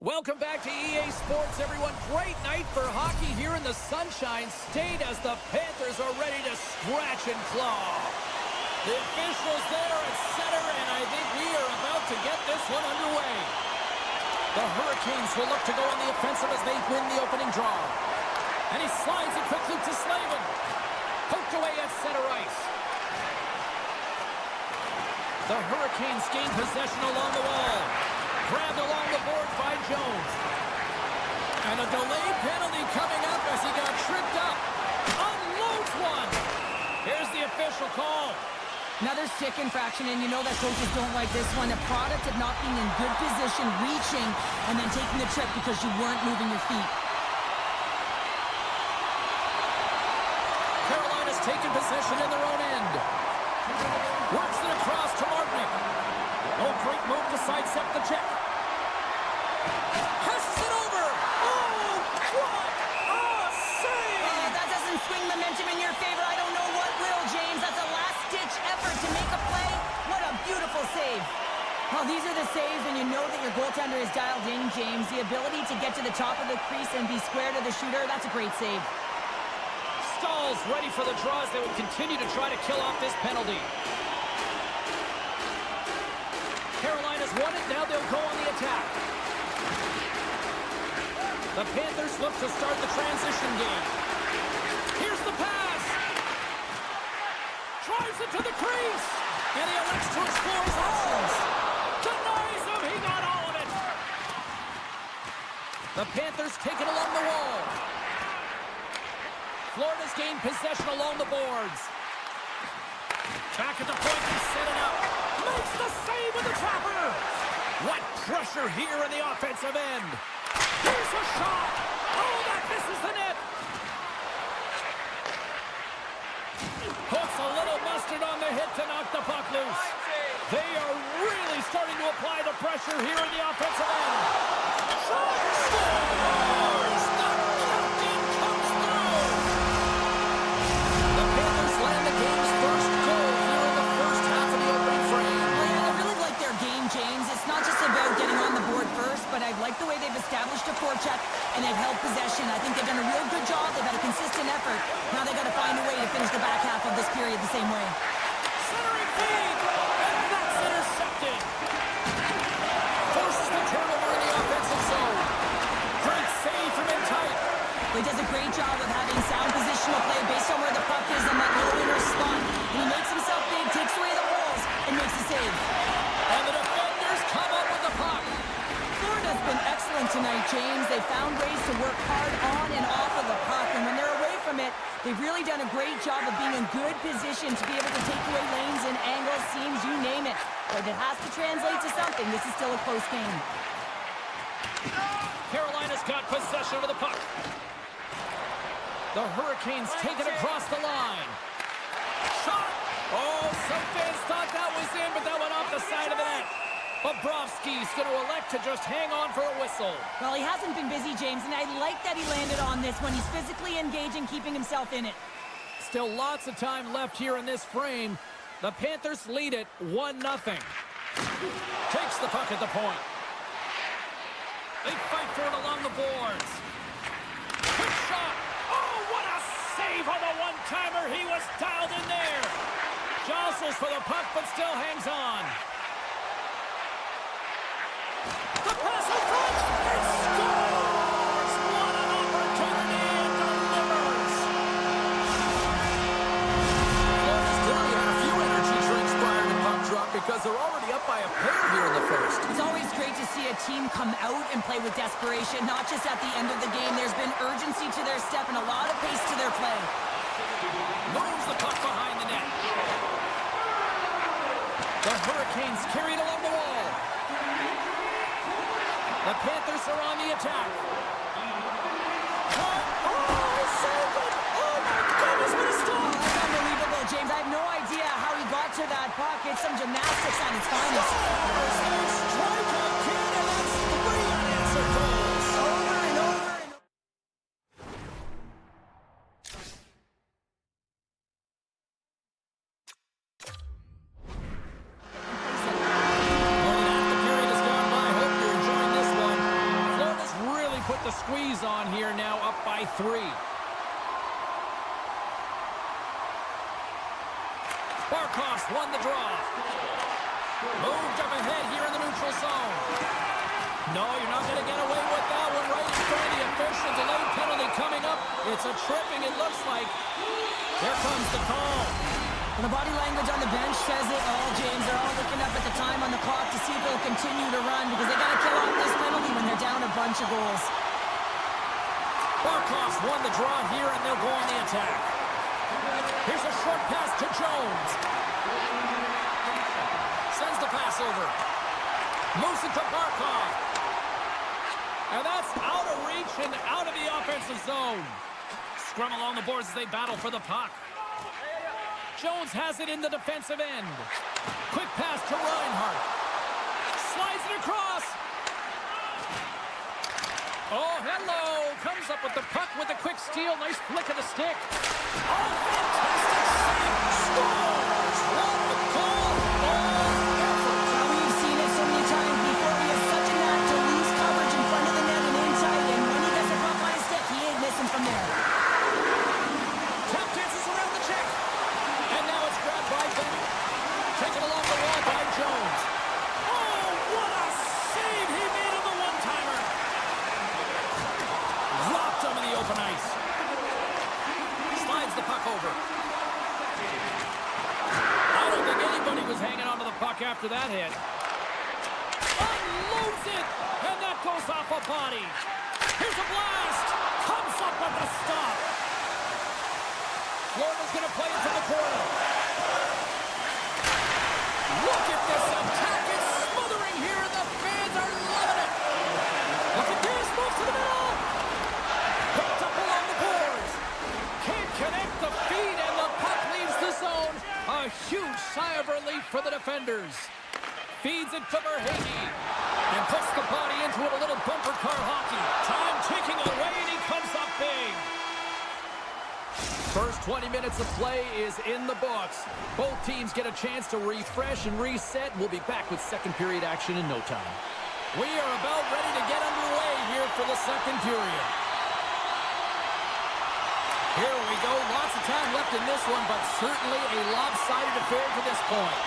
Welcome back to EA Sports, everyone. Great night for hockey here in the Sunshine State as the Panthers are ready to scratch and claw. The officials there at center, and I think we are about to get this one underway. The Hurricanes will look to go on the offensive as they win the opening draw. And he slides it quickly to Slavin. Poked away at center ice. The Hurricanes gain possession along the wall. Grabbed along the boards by Jones. And a delayed penalty coming up as he got tripped up. Unloads one. Here's the official call. Another stick infraction, and you know that coaches don't like this one. A product of not being in good position, reaching, and then taking the trip because you weren't moving your feet. Carolina's taken possession in their own end. Works it across to Martinick. Oh, great move to sidestep the check. Passes it over. Oh, what a save! That doesn't swing momentum in your favor. I don't know what will, James. That's a last-ditch effort to make a play. What a beautiful save. Well, these are the saves when you know that your goaltender is dialed in, James. The ability to get to the top of the crease and be square to the shooter, that's a great save. Stall's ready for the draws. They would continue to try to kill off this penalty. Carolina's won it. Now they'll go on the attack. The Panthers look to start the transition game. Here's the pass. Drives it to the crease. And he elects to explore his options. Denies him. He got all of it. The Panthers take it along the wall. Florida's gained possession along the boards. Back at the point and set it up. Makes the save with the trapper. What pressure here in the offensive end. Here's a shot. Oh, that misses the net. Puts a little mustard on the hit to knock the puck loose. They are really starting to apply the pressure here in the offensive end. Shot scores. The captain comes through. The Panthers land the game's first goal here in the first half of the opening frame. I really like their game, James. It's not just about getting on the board first, but I like the way they've established a forecheck and they've held possession. I think they've done a real good job. They've had a consistent effort. Now they've got to find a way to finish the back half of this period the same way. Centering feed, and that's intercepted. Forces the turnover in the offensive zone. Great save from in tight. He does a great job of having sound positional play based on where the puck is in that low inner spot. And he makes himself big, takes away the walls, and makes the save. And the defenders come up with the puck. Florida's been excellent tonight, James. They found ways to work hard on and off of the puck, and when they're away from it, they've really done a great job of being in good position to be able to take away lanes and angles, seams, you name it. But it has to translate to something. This is still a close game. Carolina's got possession of the puck. The Hurricanes take it across the line. Shot! Oh, some fans thought that was in, but that went off the side of the net. Bobrovsky's going to elect to just hang on for a whistle. Well, he hasn't been busy, James, and I like that he landed on this one. He's physically engaging, keeping himself in it. Still lots of time left here in this frame. The Panthers lead it 1-0. Takes the puck at the point. They fight for it along the boards. Quick shot. Oh, what a save on the one-timer. He was dialed in there. Jostles for the puck, but still hangs on. The pass in front. He scores. What an opportunity and delivers. Florida's clearly had a few energy drinks prior to puck drop because they're already up by a pair here in the first. It's always great to see a team come out and play with desperation, not just at the end of the game. There's been urgency to their step and a lot of pace to their play. Moves the puck behind the net. The Hurricanes carried along the wall. The Panthers are on the attack. James, I have no idea how he got to that puck. It's some gymnastics at its finest. Strikeout kid, and that's 3 unanswered goals. Over and over and over. More than half the period has gone by. Hope you're enjoying this one. Florida's really put the squeeze on here, now up by 3. Barkov's won the draw. Moved up ahead here in the neutral zone. No, you're not going to get away with that one right in front of the official. Delayed penalty coming up. It's a tripping, it looks like. Here comes the call. And the body language on the bench says it all, James. They're all looking up at the time on the clock to see if they'll continue to run because they got to kill off this penalty when they're down a bunch of goals. Barkov's won the draw here, and they'll go on the attack. Here's a short pass to Jones. Sends the pass over. Moves it to Barkov. And that's out of reach and out of the offensive zone. Scrum along the boards as they battle for the puck. Jones has it in the defensive end. Quick pass to Reinhart. Slides it across. Oh, hello. Comes up with the puck with a quick steal. Nice flick of the stick. Oh, fantastic save. Scores. What a goal. Oh, effort. Now, we've seen it so many times before. He has such a knack to lose coverage in front of the net and inside. And when he gets the puck on his stick, he ain't missing from there. Tap dances around the check. And now it's grabbed by Benny. Taken along the wall by Jones. Oh, what a save he made on the one-timer. Dropped him in the open ice. Slides the puck over. I don't think anybody was hanging onto the puck after that hit. Unloads it, and that goes off a body. Here's a blast. Comes up with the stop. Florida's going to play it to the corner. Look at this attack. It's smothering here, and the fans are loving it. Look at this. Move to the middle. Hooked up along the boards. Can't connect the feet, and the puck leaves the zone. A huge sigh of relief for the defenders. Feeds it to Verhage. And puts the body into it, a little bumper car hockey. Time ticking away, and he comes up big. First 20 minutes of play is in the books. Both teams get a chance to refresh and reset. We'll be back with second period action in no time. We are about ready to get underway here for the second period. Here we go. Lots of time left in this one, but certainly a lopsided affair to this point.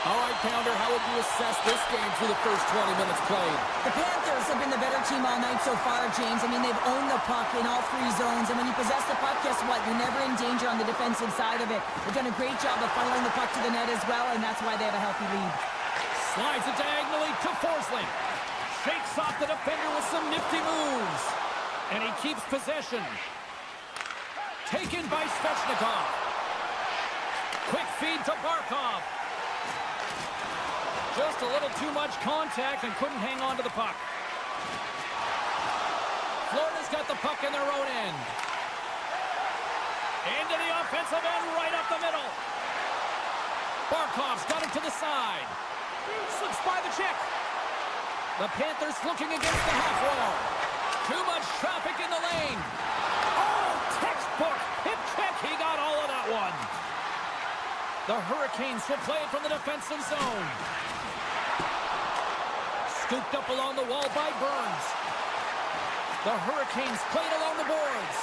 All right, Pounder, how would you assess this game through the first 20 minutes played? The Panthers have been the better team all night so far, James. I mean, they've owned the puck in all 3 zones, and when you possess the puck, guess what? You're never in danger on the defensive side of it. They've done a great job of funneling the puck to the net as well, and that's why they have a healthy lead. Slides it diagonally to Forsling. Shakes off the defender with some nifty moves. And he keeps possession. Taken by Svechnikov. Quick feed to Barkov. Just a little too much contact and couldn't hang on to the puck. Florida's got the puck in their own end. Into the offensive end, right up the middle. Barkov's got it to the side. Slips by the check. The Panthers looking against the half wall. Too much traffic in the lane. Oh, textbook. Hip check. He got all of that one. The Hurricanes will play it from the defensive zone. Scooped up along the wall by Burns. The Hurricanes played along the boards.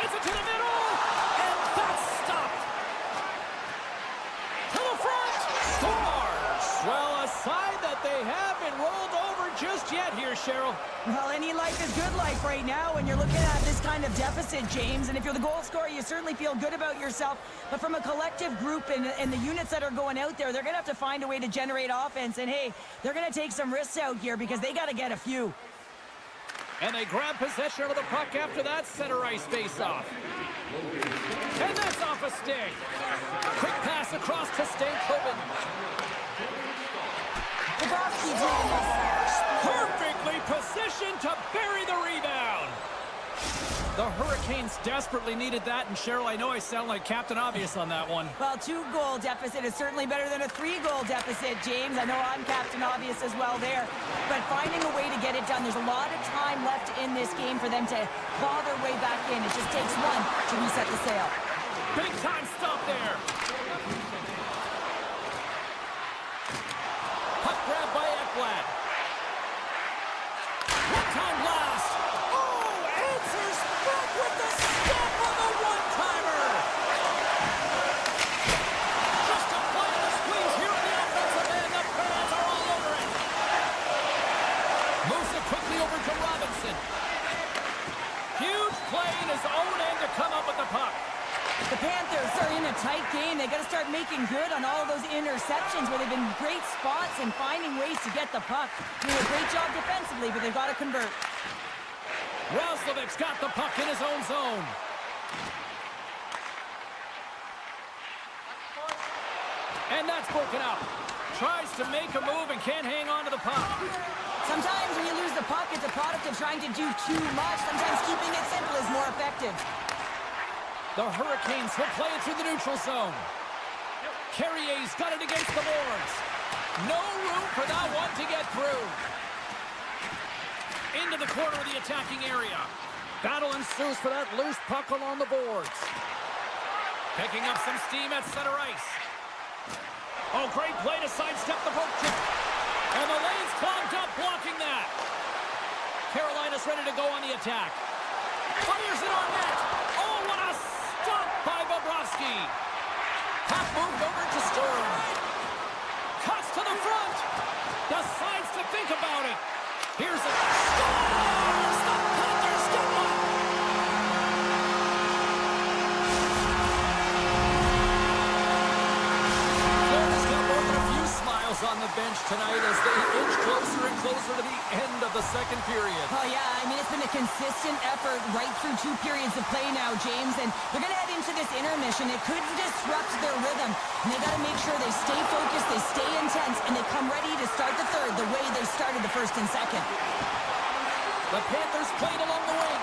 Sends it to the middle. And that's stopped. To the front. Scores. Well, a side that they have been rolled over just yet here, Cheryl. Well, any life is good life right now when you're looking at this kind of deficit, James. And if you're the goal scorer, you certainly feel good about yourself. But from a collective group and the units that are going out there, they're going to have to find a way to generate offense. And, hey, they're going to take some risks out here because they got to get a few. And they grab possession of the puck after that center ice face-off. And that's off a stick. Quick pass across to Stankoven. Perfectly positioned to bury the rebound. The Hurricanes desperately needed that, and Cheryl, I know I sound like Captain Obvious on that one. Well, 2-goal deficit is certainly better than a 3-goal deficit, James. I know I'm Captain Obvious as well there. But finding a way to get it done, there's a lot of time left in this game for them to claw their way back in. It just takes one to reset the sail. Big time stop there. Puck grab by Ekblad. One-time blast. Oh, answers back with the step on the one-timer. Just applying the squeeze here in the offensive end. The fans are all over it. Moves it quickly over to Robinson. Huge play in his own end to come up with the puck. The Panthers are in a tight game. They got to start making good on all of those interceptions where they've been great spots and finding ways to get the puck. Doing a great job defensively, but they've got to convert. Roslovic's got the puck in his own zone. And that's broken up. Tries to make a move and can't hang on to the puck. Sometimes when you lose the puck, it's a product of trying to do too much. Sometimes keeping it simple is more effective. The Hurricanes will play it through the neutral zone. Carrier's got it against the boards. No room for that one to get through. Into the corner of the attacking area. Battle ensues for that loose puck along the boards. Picking up some steam at center ice. Oh, great play to sidestep the poke check. And the lane's clogged up, blocking that. Carolina's ready to go on the attack. Fires it on net. Oh, what a stop by Bobrovsky. Puck moved over to Sturm. Cuts to the front. Decides to think about it. Here's a scores! The Panthers get one. Florida's got more than a few smiles on the bench tonight as they inch closer and closer to the end of the second period. Oh, yeah, I mean, it's been a consistent effort right through 2 periods of play now, James, and they're going to head into this intermission. It could disrupt their rhythm, and they got to make sure they stay focused, they stay intense, and they come ready to start the third the way they started the first and second. The Panthers played along the wing.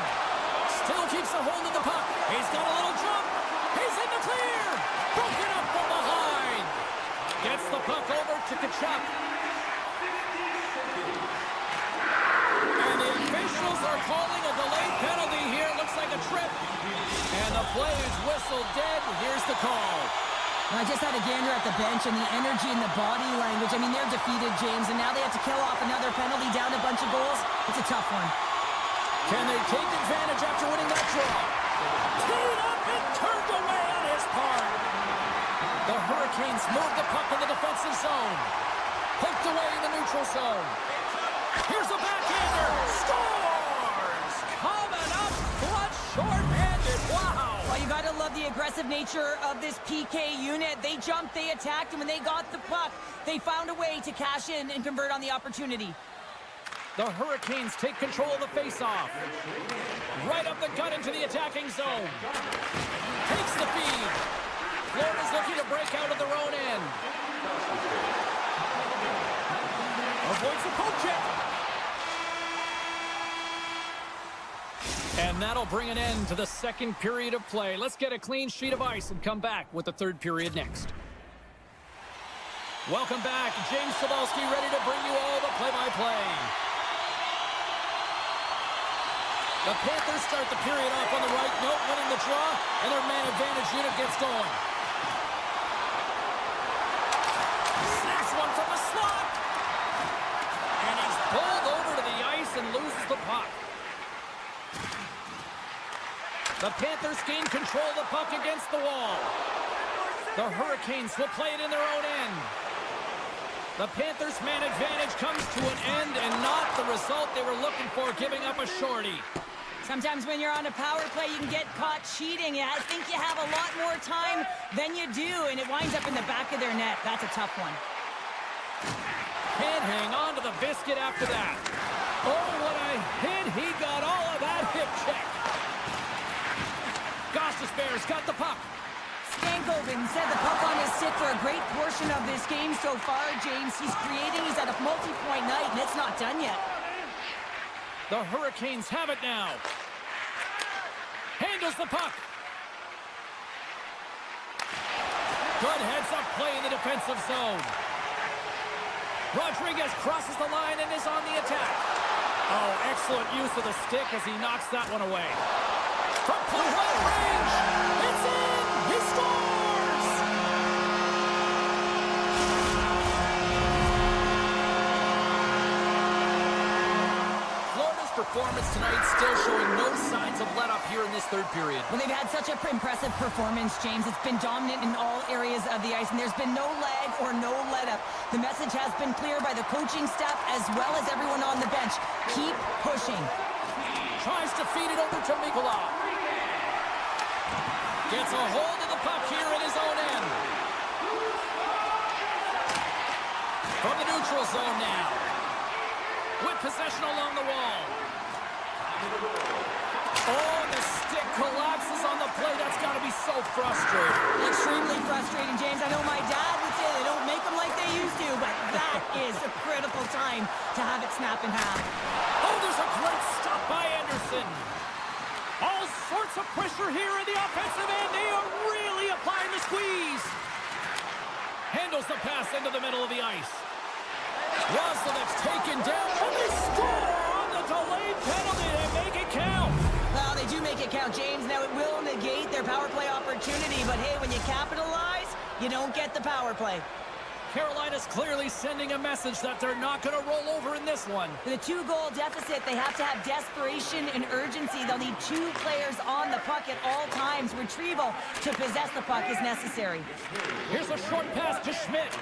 Still keeps a hold of the puck. He's got a little jump. He's in the clear. Broken up from behind. Gets the puck over to Tkachuk. And the officials are calling a delayed penalty here. Looks like a trip. And the play is whistled dead. Here's the call. I just had a gander at the bench and the energy and the body language. I mean, they're defeated, James, and now they have to kill off another penalty, down a bunch of goals. It's a tough one. Can they take advantage after winning that draw? Teed up and turned away on his part. The Hurricanes move the puck in the defensive zone. Poked away in the neutral zone. Here's a backhander. Scores! Coming up clutch, short-handed. Wow! Well, you got to love the aggressive nature of this PK unit. They jumped, they attacked, and when they got the puck, they found a way to cash in and convert on the opportunity. The Hurricanes take control of the face-off. Right up the gut into the attacking zone. Takes the feed. Florida's looking to break out of their own end. Avoids the poke check. And that'll bring an end to the second period of play. Let's get a clean sheet of ice and come back with the third period next. Welcome back. James Cebulski ready to bring you all the play-by-play. The Panthers start the period off on the right note, winning the draw, and their man advantage unit gets going. Snaps one from the slot. And he's pulled over to the ice and loses the puck. The Panthers gain control of the puck against the wall. The Hurricanes will play it in their own end. The Panthers' man advantage comes to an end and not the result they were looking for, giving up a shorty. Sometimes when you're on a power play, you can get caught cheating. I think you have a lot more time than you do, and it winds up in the back of their net. That's a tough one. Can't hang on to the biscuit after that. Oh, what a hit. He got all of that hip check. Goss's Bears got the puck. Stankoven said the puck on his stick for a great portion of this game so far, James. He's creating. He's at a multi-point night, and it's not done yet. The Hurricanes have it now. Handles the puck. Good heads-up play in the defensive zone. Rodriguez crosses the line and is on the attack. Oh, excellent use of the stick as he knocks that one away. From point-blank range, it's in! He scores! Florida's performance tonight still showing no signs of let-up here in this third period. Well, they've had such an impressive performance, James. It's been dominant in all areas of the ice, and there's been no lag or no let-up. The message has been clear by the coaching staff as well as everyone on the bench. Keep pushing. Tries to feed it over to MaakY. Gets a hold of the puck here in his own end. From the neutral zone now. With possession along the wall. Oh, the stick collapses on the play. That's got to be so frustrating. Extremely frustrating, James. I know my dad would say they don't make them like they used to, but that is a critical time to have it snap in half. Oh, there's a great stop by Anderson. All sorts of pressure here in the offensive end. They are really applying the squeeze. Handles the pass into the middle of the ice. Roslovic's taken down, and they score on the delayed penalty. They make it count. Well, they do make it count, James. Now, it will negate their power play opportunity, but hey, when you capitalize, you don't get the power play. Carolina's clearly sending a message that they're not going to roll over in this one. With a 2-goal deficit, they have to have desperation and urgency. They'll need 2 players on the puck at all times. Retrieval to possess the puck is necessary. Here's a short pass to Schmidt.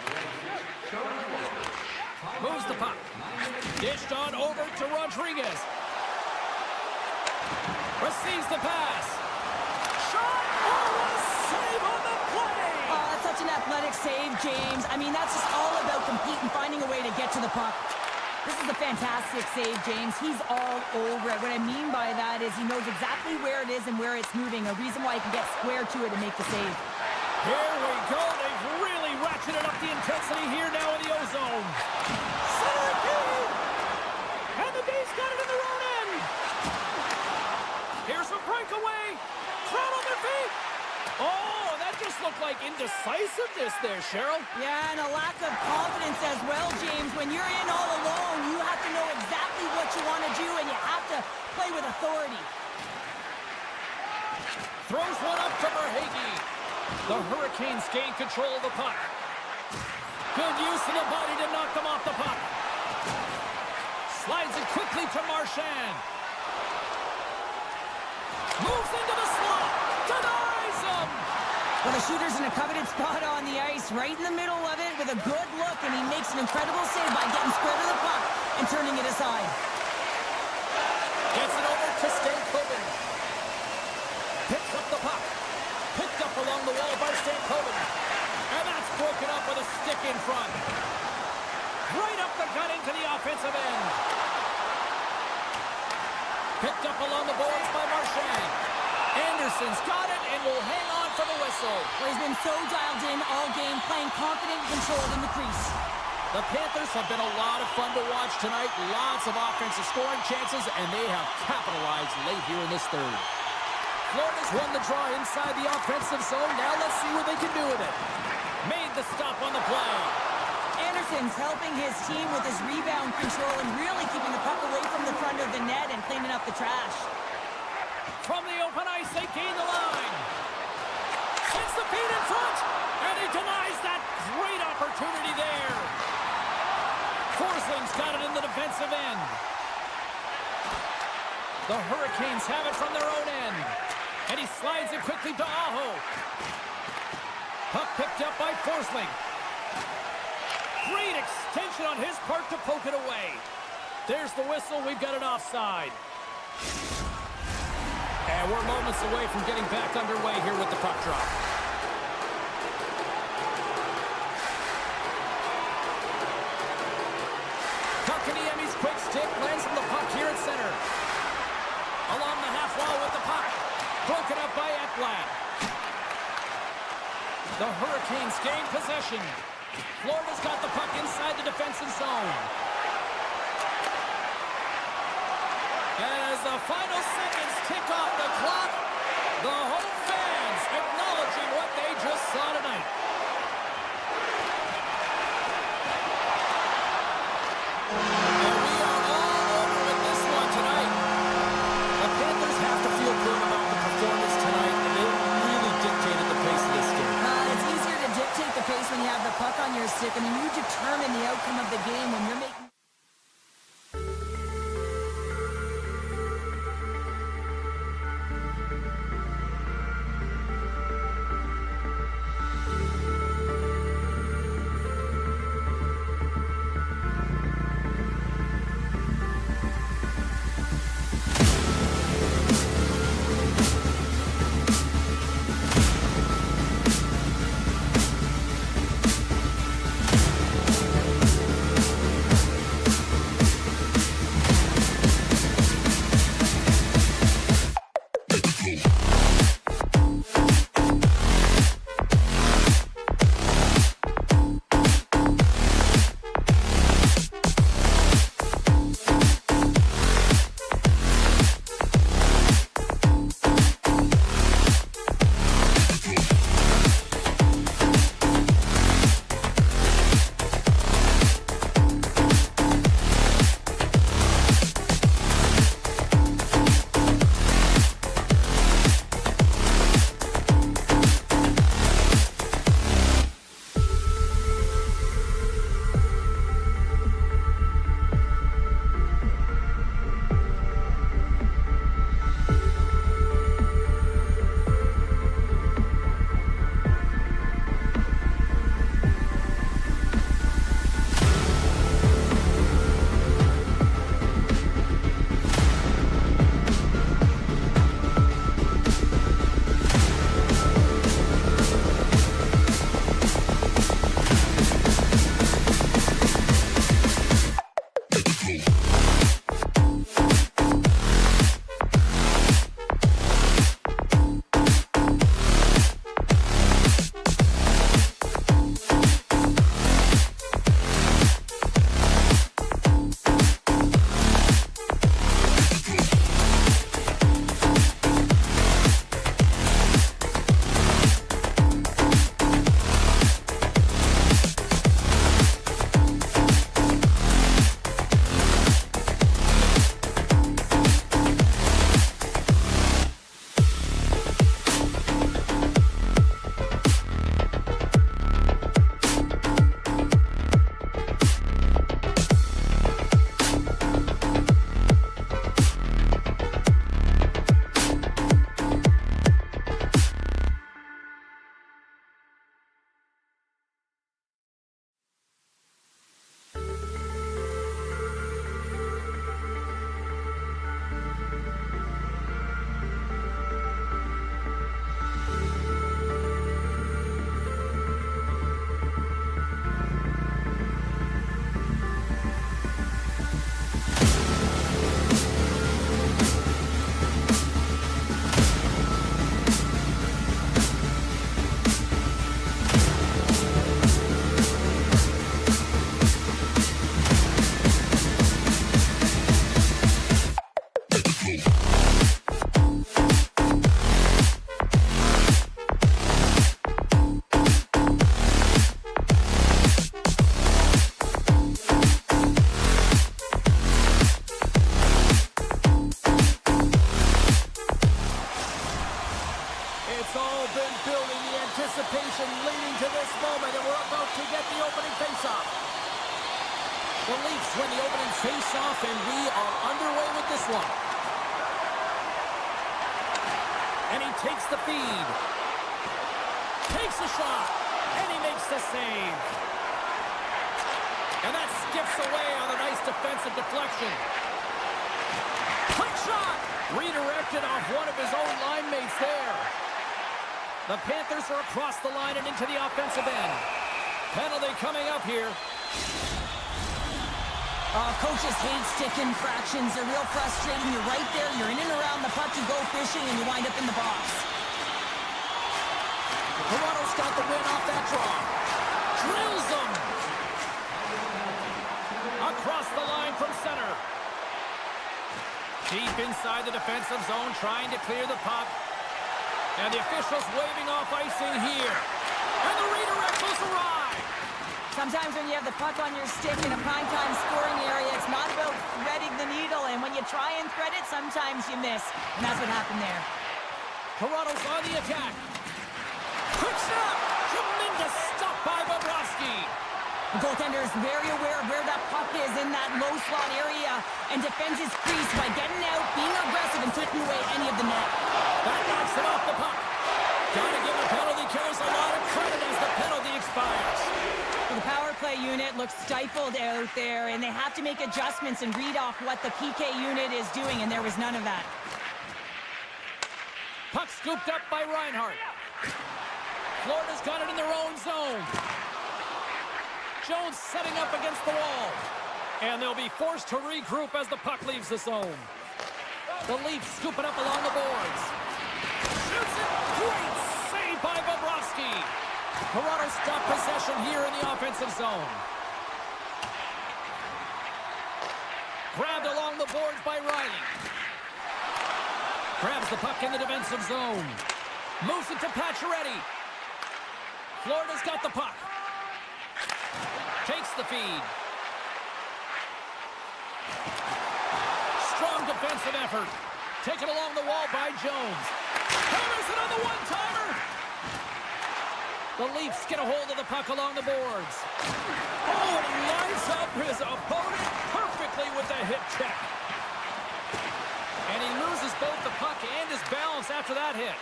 Moves the puck. Dished on over to Rodriguez. Receives the pass. Shot! Oh, what a save on the play! Oh, that's such an athletic save, James. I mean, that's just all about competing, finding a way to get to the puck. This is a fantastic save, James. He's all over it. What I mean by that is he knows exactly where it is and where it's moving, a reason why he can get square to it and make the save. Here we go. They've really ratcheted up the intensity here now in the O-zone. Center key! And the D's got it in their own end. Here's a breakaway. Crowd on their feet. Oh, that just looked like indecisiveness there, Cheryl. Yeah, and a lack of confidence as well, James. When you're in all alone, you have to know exactly what you want to do, and you have to play with authority. Throws one up to MaakY. The Hurricanes gain control of the puck. Good use of the body to knock them off the puck. Slides it quickly to Marchand. Moves into the slot. Denies him. Well, the shooter's in a coveted spot on the ice, right in the middle of it with a good look, and he makes an incredible save by getting square to the puck and turning it aside. Gets it over to Stankoven. Picks up the puck. Picked up along the wall by Stankoven. And that's broken up with a stick in front. Right up the gut into the offensive end. Picked up along the boards by Marchand. Anderson's got it and will hang on for the whistle. Well, he's been so dialed in all game, playing confident and controlled in the crease. The Panthers have been a lot of fun to watch tonight. Lots of offensive scoring chances, and they have capitalized late here in this third. Florida's won the draw inside the offensive zone. Now let's see what they can do with it. Made the stop on the play. Anderson's helping his team with his rebound control and really keeping the puck away from the front of the net and cleaning up the trash. From the open ice, they gain the line. Sends the feed in front, and he denies that great opportunity there. Forsling's got it in the defensive end. The Hurricanes have it from their own end. And he slides it quickly to Aho. Puck picked up by Forsling. Great extension on his part to poke it away. There's the whistle. We've got an offside. And we're moments away from getting back underway here with the puck drop. Kakaniemi's quick stick lands from the puck here at center. Along the half wall with the puck. Broken up by Ekblad. The Hurricanes gain possession. Florida's got the puck inside the defensive zone. And as the final seconds tick off the clock, the home fans acknowledging what they just saw tonight. And we are all over with this one tonight. The Panthers have to feel good about the performance tonight, and they really dictated the pace of this game. It's easier to dictate the pace when you have the puck on your stick. I mean, you determine the outcome of the game when you're making... anticipation leading to this moment, and we're about to get the opening faceoff. The Leafs win the opening faceoff, and we are underway with this one. And he takes the feed. Takes the shot, and he makes the save. And that skips away on a nice defensive deflection. Quick shot! Redirected off one of his own line mates there. The Panthers are across the line and into the offensive end. Penalty coming up here. Coaches hate stick infractions. They're real frustrating. You're right there. You're in and around the puck. You go fishing, and you wind up in the box. Toronto's got the win off that draw. Drills them. Across the line from center. Deep inside the defensive zone, trying to clear the puck. And the officials waving off icing here. And the redirect goes awry. Sometimes when you have the puck on your stick in a primetime scoring area, it's not about threading the needle. And when you try and thread it, sometimes you miss. And that's what happened there. Toronto's on the attack. Quick snap. Tremendous stop by Bobrovsky. The goaltender is very aware of where that puck is in that low slot area and defends his crease by getting out, being aggressive, and taking away any of the net. That knocks it off the puck. Gotta give the penalty killers a lot of credit as the penalty expires. The power play unit looks stifled out there, and they have to make adjustments and read off what the PK unit is doing, and there was none of that. Puck scooped up by Reinhart. Florida's got it in their own zone. Jones setting up against the wall. And they'll be forced to regroup as the puck leaves the zone. The Leafs scoop it up along the boards. Shoots it! Great save by Bobrovsky. Toronto stop possession here in the offensive zone. Grabbed along the boards by Riley. Grabs the puck in the defensive zone. Moves it to Pacioretty. Florida's got the puck. Takes the feed. Strong defensive effort. Taken along the wall by Jones. Hammers it on the one-timer. The Leafs get a hold of the puck along the boards. Oh, and he lines up his opponent perfectly with the hip check. And he loses both the puck and his balance after that hit.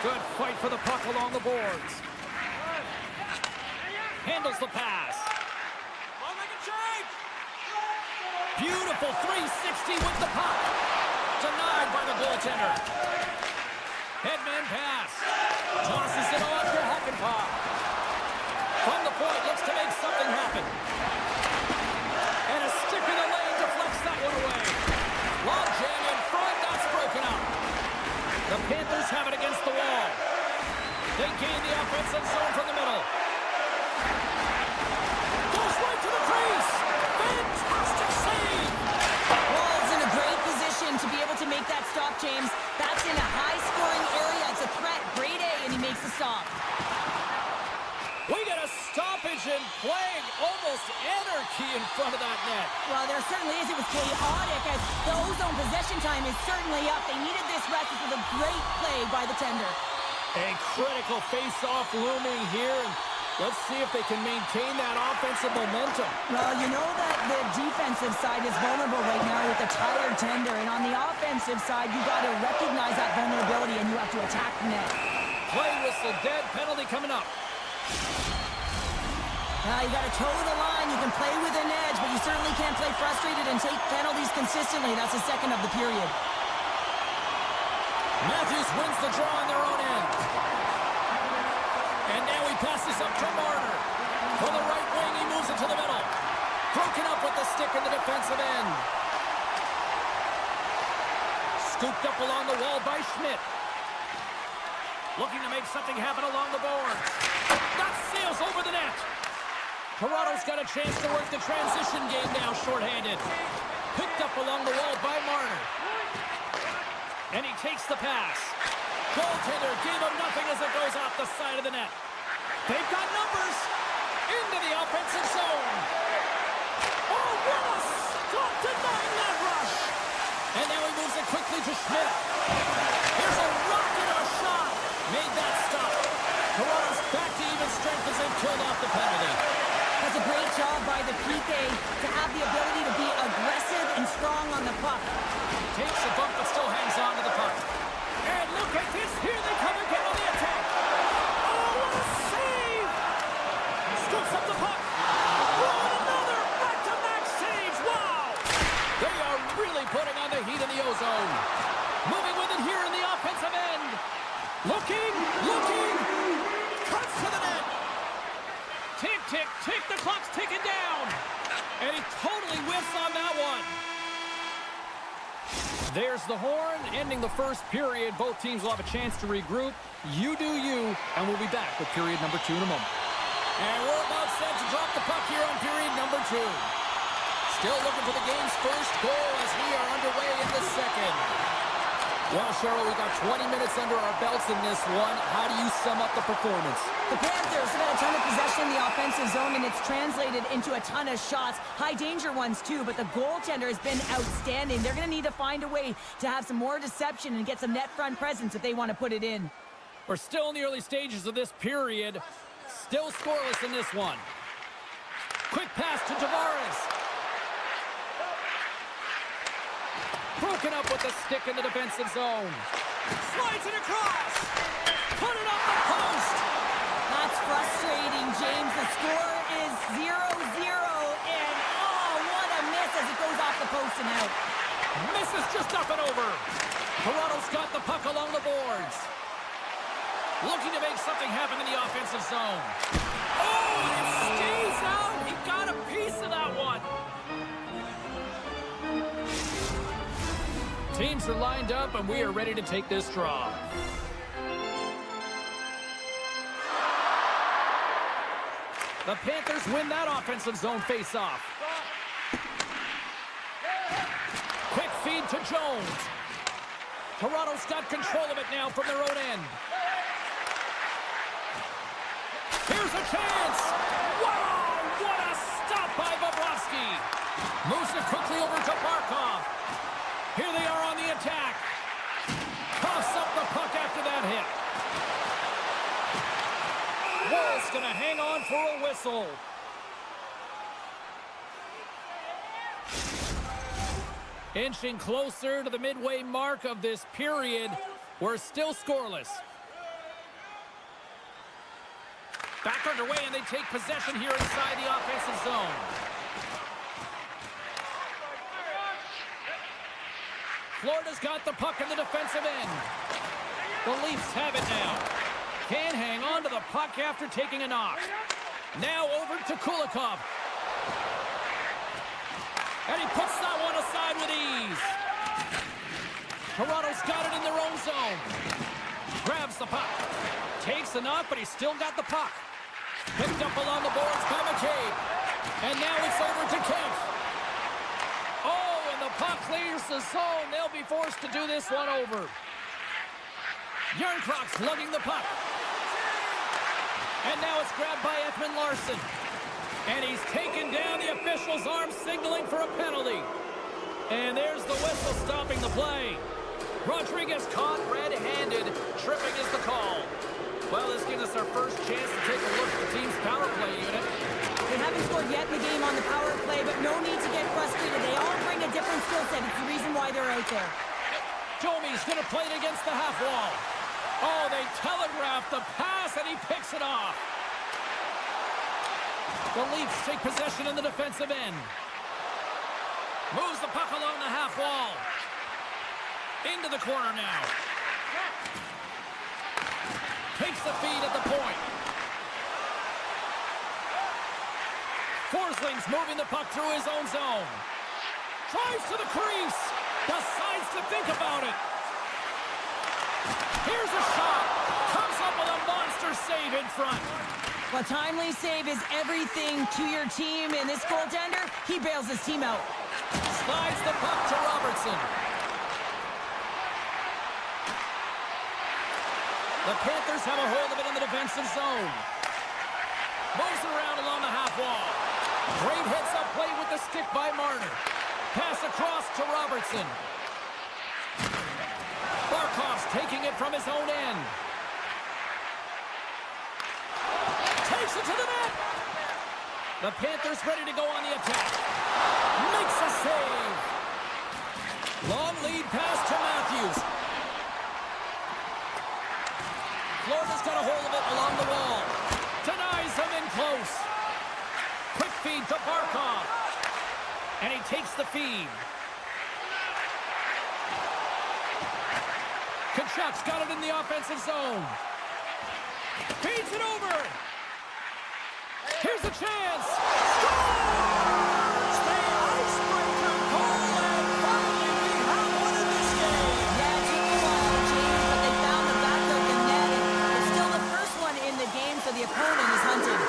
Good fight for the puck along the boards. Handles the pass. Beautiful 360 with the puck. Denied by the goaltender. Headman pass. Tosses it off to Hakanpää. From the point, looks to make something happen. And a stick in the lane deflects that one away. Log jam in front, that's broken up. The Panthers have it against the wall. They gain the offensive zone from the middle. Goes right to the crease. Fantastic save. Wall's in a great position to be able to make that stop, James. That's in a high-scoring area. It's a threat. Grade A, and he makes the stop. We got a stoppage in play. Almost anarchy in front of that net. Well, there certainly is. It was chaotic as the ozone possession time is certainly up. They needed this rest. This was a great play by the tender. A critical face-off looming here. Let's see if they can maintain that offensive momentum. Well, you know that the defensive side is vulnerable right now with the tired tender. And on the offensive side, you got to recognize that vulnerability and you have to attack the net. Play whistle dead. Penalty coming up. You got to toe the line. You can play with an edge, but you certainly can't play frustrated and take penalties consistently. That's the second of the period. Matthews wins the draw on their own end. And now he passes up to Marner. From the right wing, he moves it to the middle. Broken up with the stick in the defensive end. Scooped up along the wall by Schmidt. Looking to make something happen along the boards. That sails over the net. Toronto's got a chance to work the transition game now shorthanded. Picked up along the wall by Marner. And he takes the pass. Goaltender gave him nothing as it goes off the side of the net. They've got numbers. Into the offensive zone. Oh, what a stop denying that rush. And now he moves it quickly to Schmidt. Here's a rocket of a shot. Made that stop. Toronto's back to even strength as they've killed off the penalty. That's a great job by the PK to have the ability to be aggressive and strong on the puck. Takes a bump but still hangs on to the puck. And look at this. Here they come again on the attack. Oh, what a save! Scoops up the puck. the heat in the ozone. Moving with it here in the offensive end. Looking. Cuts to the net. Tick, tick, tick. The clock's ticking down. And he totally whiffs on that one. There's the horn, ending the first period. Both teams will have a chance to regroup. You do you, and we'll be back with period number 2 in a moment. And we're about set to drop the puck here on period number 2. Still looking for the game's first goal as we are underway in the second. Well, Cheryl, we got 20 minutes under our belts in this one. How do you sum up the performance? The Panthers have had a ton of possession in the offensive zone, and it's translated into a ton of shots. High-danger ones, too, but the goaltender has been outstanding. They're going to need to find a way to have some more deception and get some net front presence if they want to put it in. We're still in the early stages of this period. Still scoreless in this one. Quick pass to Tavares. Broken up with the stick in the defensive zone. Slides it across. Put it up the post. That's frustrating, James. The score is 0-0, and oh, what a miss as it goes off the post and out. Misses just up and over. Toronto's got the puck along the boards. Looking to make something happen in the offensive zone. Oh, and it stays out. He got a piece of that one. Teams are lined up, and we are ready to take this draw. The Panthers win that offensive zone face-off. Quick feed to Jones. Toronto's got control of it now from their own end. Here's a chance. Wow, what a stop by Bobrovsky. Moves it quickly over to Barkov. Here they are on the attack. Coughs up the puck after that hit. Wall's going to hang on for a whistle. Inching closer to the midway mark of this period. We're still scoreless. Back underway, and they take possession here inside the offensive zone. Florida's got the puck in the defensive end. The Leafs have it now. Can hang on to the puck after taking a knock. Now over to Kulikov. And he puts that one aside with ease. Toronto's got it in their own zone. Grabs the puck. Takes a knock, but he's still got the puck. Picked up along the boards by MaakY. And now it's over to Kemp. Oh, and the puck clears the zone. They'll be forced to do this one over. Järnkrok's lugging the puck. And now it's grabbed by Ekman Larsson. And he's taken down. The official's arm signaling for a penalty. And there's the whistle stopping the play. Rodriguez caught red-handed. Tripping is the call. Well, this gives us our first chance to take a look at the team's power play unit. They haven't scored yet in the game on the power play, but no need to get frustrated. They all bring a different skill set. It's the reason why they're out there. Domi's going to play it against the half wall. Oh, they telegraphed the pass, and he picks it off. The Leafs take possession in the defensive end. Moves the puck along the half wall. Into the corner now. Takes the feed at the point. Forsling's moving the puck through his own zone. Drives to the crease. Decides to think about it. Here's a shot. Comes up with a monster save in front. Well, timely save is everything to your team, and this goaltender, he bails his team out. Slides the puck to Robertson. The Panthers have a hold of it in the defensive zone. Moves it around along the half wall. Great heads-up play with the stick by Marner. Pass across to Robertson. Barkov's taking it from his own end. Takes it to the net. The Panthers ready to go on the attack. Makes a save. Long lead pass to Matthews. Florida's got a hold of it along the wall. Denies him in close. Quick feed to Barkov. And he takes the feed. Kachuk's got it in the offensive zone. Feeds it over. Here's a chance. Scores! The icebreaker goal, and finally we have one in this game. Yeah, it took a while, James, but they found the back of the net, and it's still the first one in the game, so the opponent is hunted.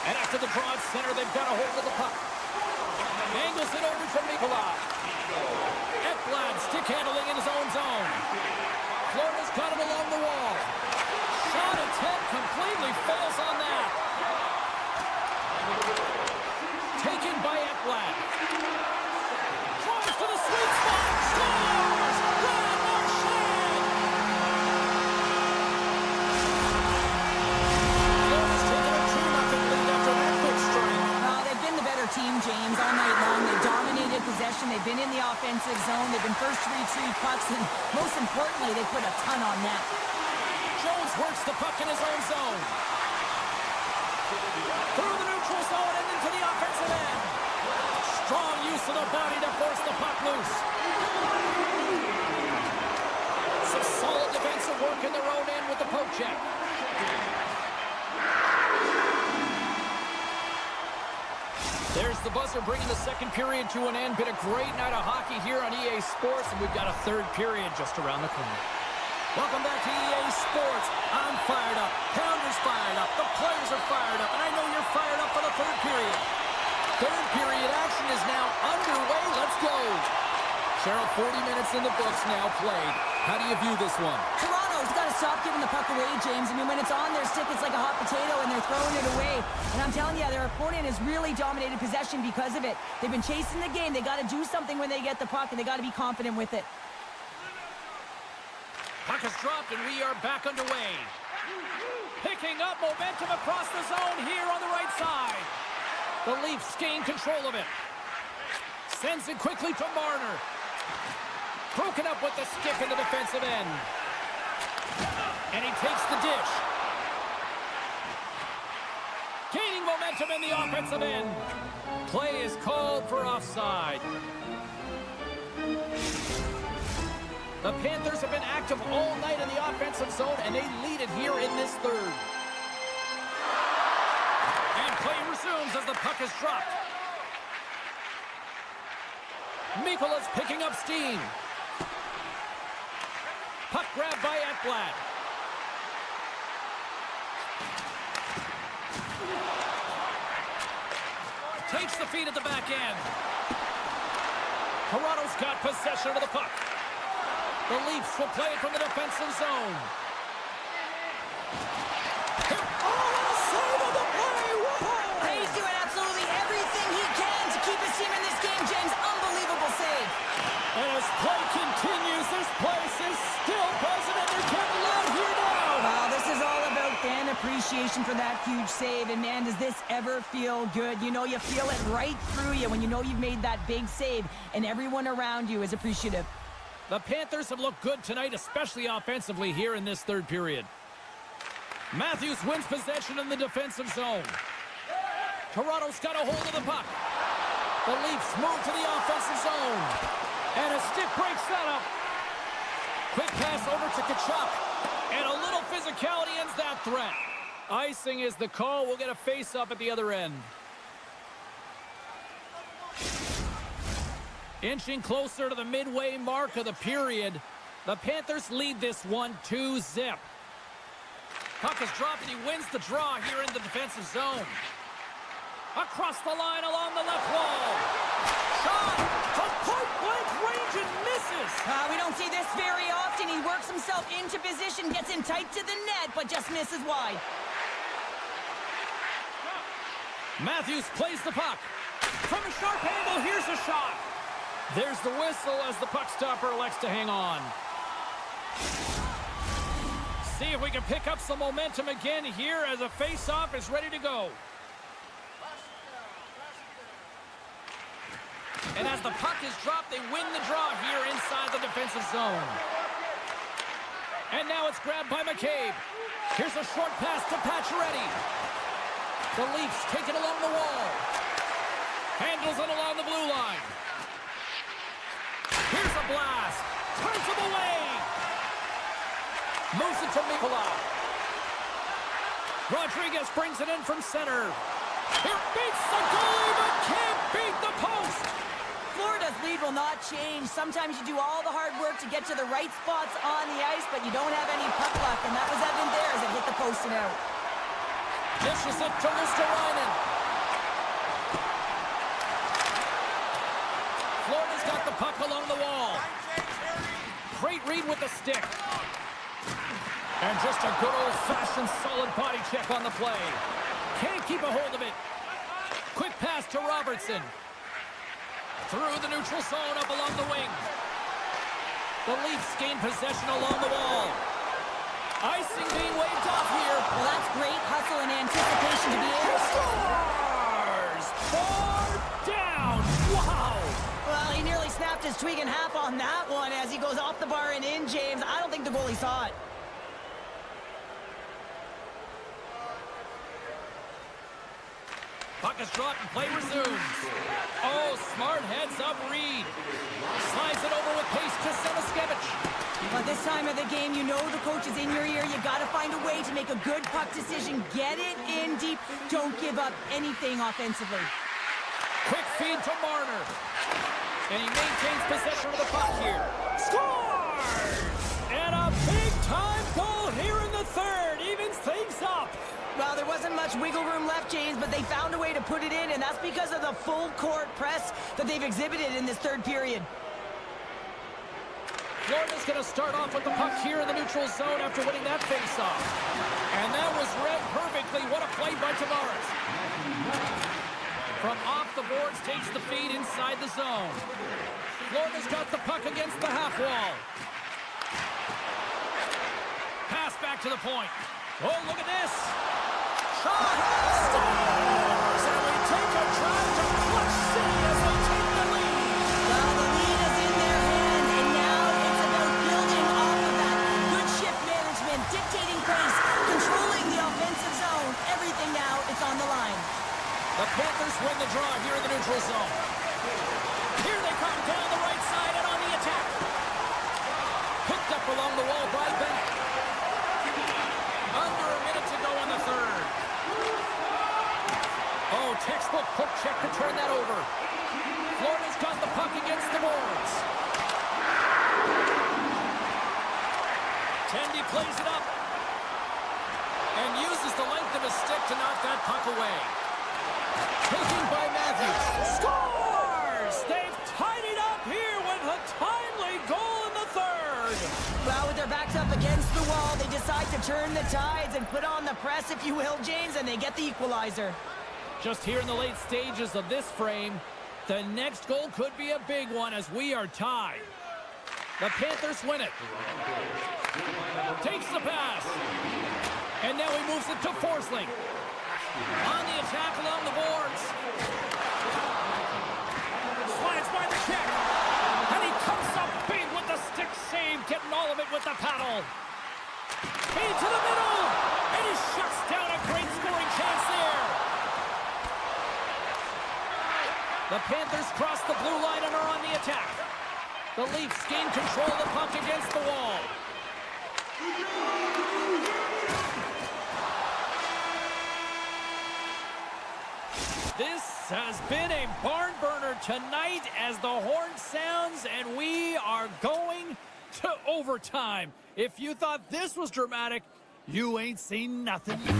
And after the draw at center, they've got a hold of the puck. Angles it over to MaakY. Ekblad stick handling in his own zone. Florida's got him along the wall. Shot attempt completely fails on that. Taken by Ekblad. Drives to the sweet spot. Scores! Brad Marchand! Florida's taken a 2-0 lead after that quick strike. They've been the better team, James, all night long. They've dominated possession. They've been in the offensive zone. They've been first to retrieve pucks, and most importantly, they put a ton on net. Jones works the puck in his own zone. Through the neutral zone and into the offensive end. Strong use of the body to force the puck loose. Some solid defensive work in their own end with the poke check. There's the buzzer bringing the second period to an end. Been a great night of hockey here on EA Sports, and we've got a third period just around the corner. Welcome back to EA Sports. I'm fired up. Panthers fired up. The players are fired up, and I know you're fired up for the third period. Third period action is now underway. Let's go. Cheryl, 40 minutes in the books now played. How do you view this one? Toronto's got to stop giving the puck away, James. I mean, when it's on their stick, it's like a hot potato, and they're throwing it away. And I'm telling you, their opponent has really dominated possession because of it. They've been chasing the game. They got to do something when they get the puck, and they got to be confident with it. Puck is dropped, and we are back underway. Picking up momentum across the zone here on the right side. The Leafs gain control of it. Sends it quickly to Marner. Broken up with the stick in the defensive end. And he takes the dish. Gaining momentum in the offensive end. Play is called for offside. The Panthers have been active all night in the offensive zone, and they lead it here in this third. And play resumes as the puck is dropped. Mikola's picking up steam. Puck grab by Ekblad. Takes the feed at the back end. Toronto's got possession of the puck. The Leafs will play it from the defensive zone. Oh, what a save of the play! Whoa! He's doing absolutely everything he can to keep his team in this game, James. Unbelievable save. And as play continues, this place is still buzzing, and they're getting loud here now. Wow, this is all about fan appreciation for that huge save. And, man, does this ever feel good? You know, you feel it right through you when you know you've made that big save, and everyone around you is appreciative. The Panthers have looked good tonight, especially offensively here in this third period. Matthews wins possession in the defensive zone. Toronto's got a hold of the puck. The Leafs move to the offensive zone. And a stick breaks that up. Quick pass over to Kachuk. And a little physicality ends that threat. Icing is the call. We'll get a face-up at the other end. Inching closer to the midway mark of the period. The Panthers lead this one 2-0. Puck is dropped, and he wins the draw here in the defensive zone. Across the line along the left wall. Shot from point-blank range and misses. We don't see this very often. He works himself into position, gets in tight to the net, but just misses wide. Matthews plays the puck. From a sharp angle, here's a shot. There's the whistle as the puck stopper elects to hang on. See if we can pick up some momentum again here as a face-off is ready to go. And as the puck is dropped, they win the draw here inside the defensive zone. And now it's grabbed by McCabe. Here's a short pass to Pacioretty. The Leafs take it along the wall. Handles it along the blue line. Here's a blast. turns him away. Moves it to MaakY. Rodriguez brings it in from center. It beats the goalie, but can't beat the post. Florida's lead will not change. Sometimes you do all the hard work to get to the right spots on the ice, but you don't have any puck luck, and that was evident there as it hit the post and out. Dishes it to Luosterainen. Florida's got the puck along the wall. Great read with the stick. And just a good old-fashioned solid body check on the play. Can't keep a hold of it. Quick pass to Robertson. Through the neutral zone up along the wing. The Leafs gain possession along the wall. Icing being waved off here. Well, that's great hustle and anticipation to be able to Scores! Far down! Wow! Well, he nearly snapped his twig in half on that one as he goes off the bar and in, James. I don't think the goalie saw it. Puck is dropped and play resumes. Oh, smart heads-up read. Slides it over with pace to Semiskevich. But this time of the game, you know the coach is in your ear. You got to find a way to make a good puck decision. Get it in deep. Don't give up anything offensively. Quick feed to Marner. And he maintains possession of the puck here. Scores! And a big-time goal here in the third. Evens things up. Well, there wasn't much wiggle room left, James, but they found a way to put it in, and that's because of the full-court press that they've exhibited in this third period. Florida's going to start off with the puck here in the neutral zone after winning that face-off. And that was read perfectly. What a play by Tavares. From off the boards, takes the feed inside the zone. Florida's got the puck against the half wall. Pass back to the point. Oh, look at this. Shot! Scores! And we take a drive to Clutch City as they take the lead. Well, the lead is in their hands, and now it's about building off of that. Good shift management, dictating pace, controlling the offensive zone. Everything now, it's on the line. The Panthers win the draw here in the neutral zone. Here they come down the right side and on the attack. Picked up along the wall by Bennett. Under a minute to go in the third. Oh, textbook hook check to turn that over. Florida's got the puck against the boards. Tendy plays it up. And uses the length of his stick to knock that puck away. Taken by Matthews. Scores! They've tied it up here with a timely goal in the third. Well, with their backs up against the wall, they decide to turn the tides and put on the press, if you will, James, and they get the equalizer. Just here in the late stages of this frame, the next goal could be a big one as we are tied. The Panthers win it. Takes the pass. And now he moves it to Forsling. On the attack along the boards. Slides by the check. And he comes up big with the stick save, getting all of it with the paddle. Into the middle. And he shuts down a great scoring chance there. The Panthers cross the blue line and are on the attack. The Leafs gain control of the puck against the wall. This has been a barn burner tonight as the horn sounds and we are going to overtime. If you thought this was dramatic, you ain't seen nothing yet.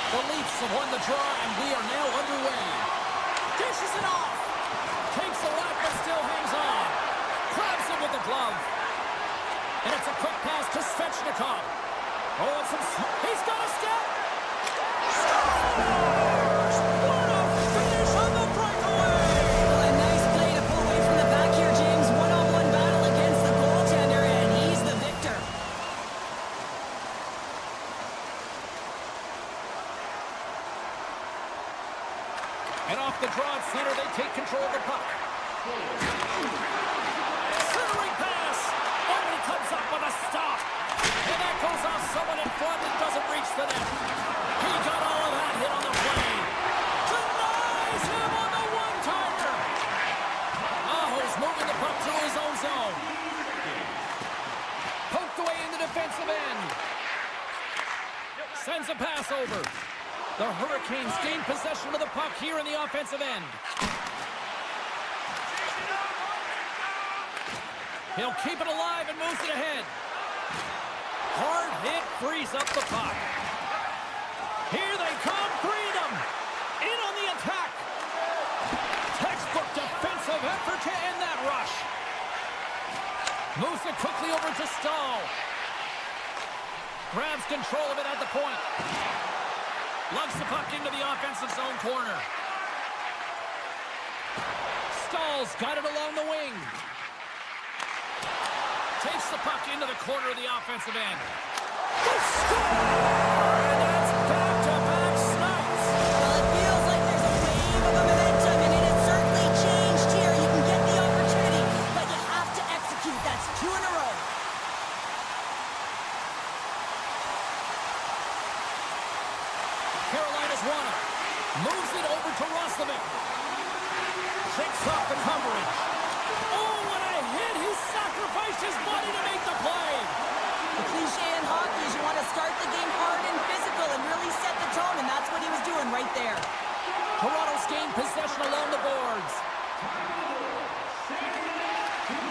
The Leafs have won the draw, and we are now underway. Dishes it off. Takes a lap, but still hangs on. Grabs it with the glove. And it's a quick pass to Svechnikov. Oh, it's he's got a step. Scores! What a finish on the breakaway! Well, a nice play to pull away from the back here, James. One-on-one battle against the goaltender, and he's the victor. And off the draw at center, they take control of the puck. Centering pass. Oh, he comes up with a stop. And that goes off someone in front and doesn't reach the net. He got all of that hit on the play. Denies him on the one-timer. Aho's moving the puck to his own zone. Poked away in the defensive end. Sends a pass over. The Hurricanes gain possession of the puck here in the offensive end. He'll keep it alive and moves it ahead. Hard hit frees up the puck. Here they come, three of them. In on the attack. Textbook defensive effort to end that rush. Moves it quickly over to Stahl. Grabs control of it at the point. Lugs the puck into the offensive zone corner. Stahl's got it along the wing. Takes the puck into the corner of the offensive end. They score! And that's back-to-back snipes. Well, it feels like there's a wave of momentum, and it has certainly changed here. You can get the opportunity, but you have to execute. That's two in a row. Carolina's won it. Moves it over to Roslovic. Shakes off the coverage. Oh, what a hit! He sacrificed his body to make the play. The cliche in hockey is you want to start the game hard and physical and really set the tone, and that's what he was doing right there. Toronto's gained possession along the boards.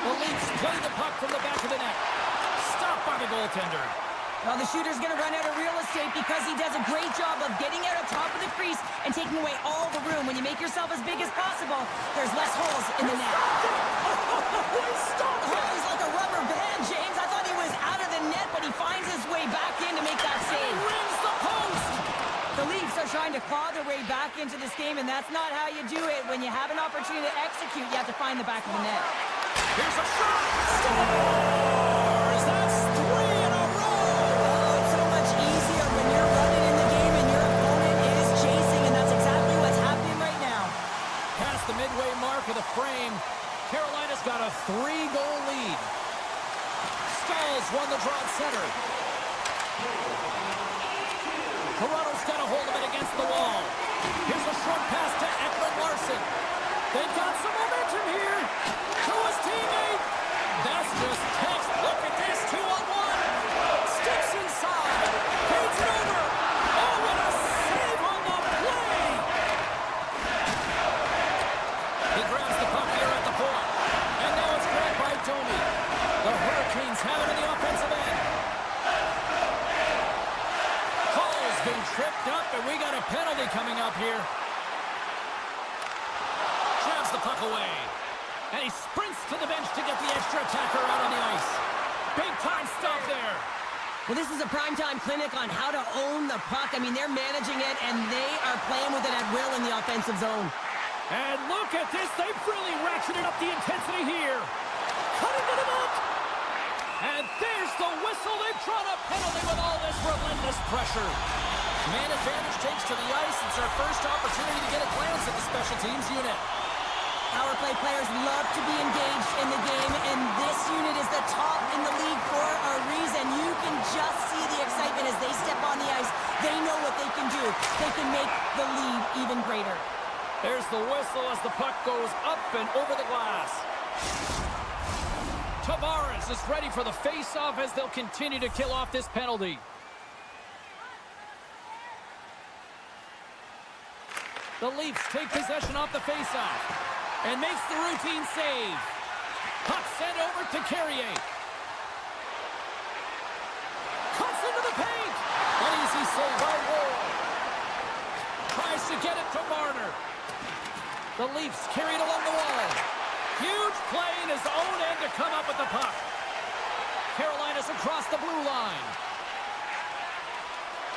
The Leafs play the puck from the back of the net. Stopped by the goaltender. Well, the shooter's going to run out of real estate because he does a great job of getting out on top of the crease and taking away all the room. When you make yourself as big as possible, there's less holes in the net. Stop it! He's like a rubber band, James. I thought he was out of the net, but he finds his way back in to make that save. Rings the post! The Leafs are trying to claw their way back into this game, and that's not how you do it. When you have an opportunity to execute, you have to find the back of the net. Here's a shot! Scores! That's three in a row! Oh, it's so much easier when you're running in the game and your opponent is chasing, and that's exactly what's happening right now. Past the midway mark of the frame, Carolina's got a 3-goal lead. Stahl's won the draw at center. Toronto's got a hold of it against the wall. Here's a short pass to Ekman-Larsson. They've got some momentum here. To his teammate. That's just text. Look at this, 2-on-1. Sticks inside. Feeds it over. Oh, what a save on the play. He grabs the puck here at the point. And now it's grabbed by Domi. The Hurricanes have it in the offensive end. Hall's been tripped up, and we got a penalty coming up here. Grabs the puck away. And he sprints to the bench to get the extra attacker out on the ice. Big time stop there. Well, this is a primetime clinic on how to own the puck. I mean, they're managing it, and they are playing with it at will in the offensive zone. And look at this. They've really ratcheted up the intensity here. Cutting to the net. And there's the whistle. They've drawn a penalty with all this relentless pressure. Man advantage takes to the ice. It's our first opportunity to get a glance at the special teams unit. Power play players love to be engaged in the game, and this unit is the top in the league for a reason. You can just see the excitement as they step on the ice. They know what they can do. They can make the lead even greater. There's the whistle as the puck goes up and over the glass. Tavares is ready for the face-off as they'll continue to kill off this penalty. The Leafs take possession off the face-off and makes the routine save. Puck sent over to Carrier. Cuts into the paint. An easy save by Ward. Tries to get it to Marner. The Leafs carry it along the wall. Huge play in his own end to come up with the puck. Carolina's across the blue line.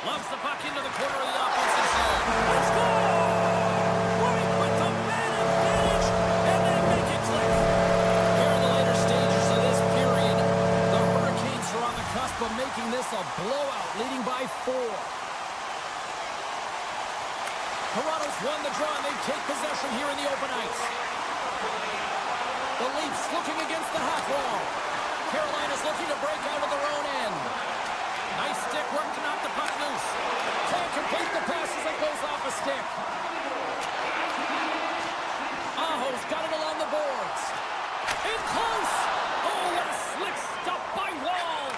Loves the puck into the corner of the offensive zone. Let's go! Right with the man advantage, and they make it click. Here in the later stages of this period, the Hurricanes are on the cusp of making this a blowout, leading by 4. Toronto's won the draw, and they take possession here in the open ice. The Leafs looking against the half wall. Carolina's looking to break out of their own end. Nice stick work to knock the puck loose. Can't complete the pass as it goes off a stick. Aho's got it along the boards. In close. Oh, what a slick stop by Wall.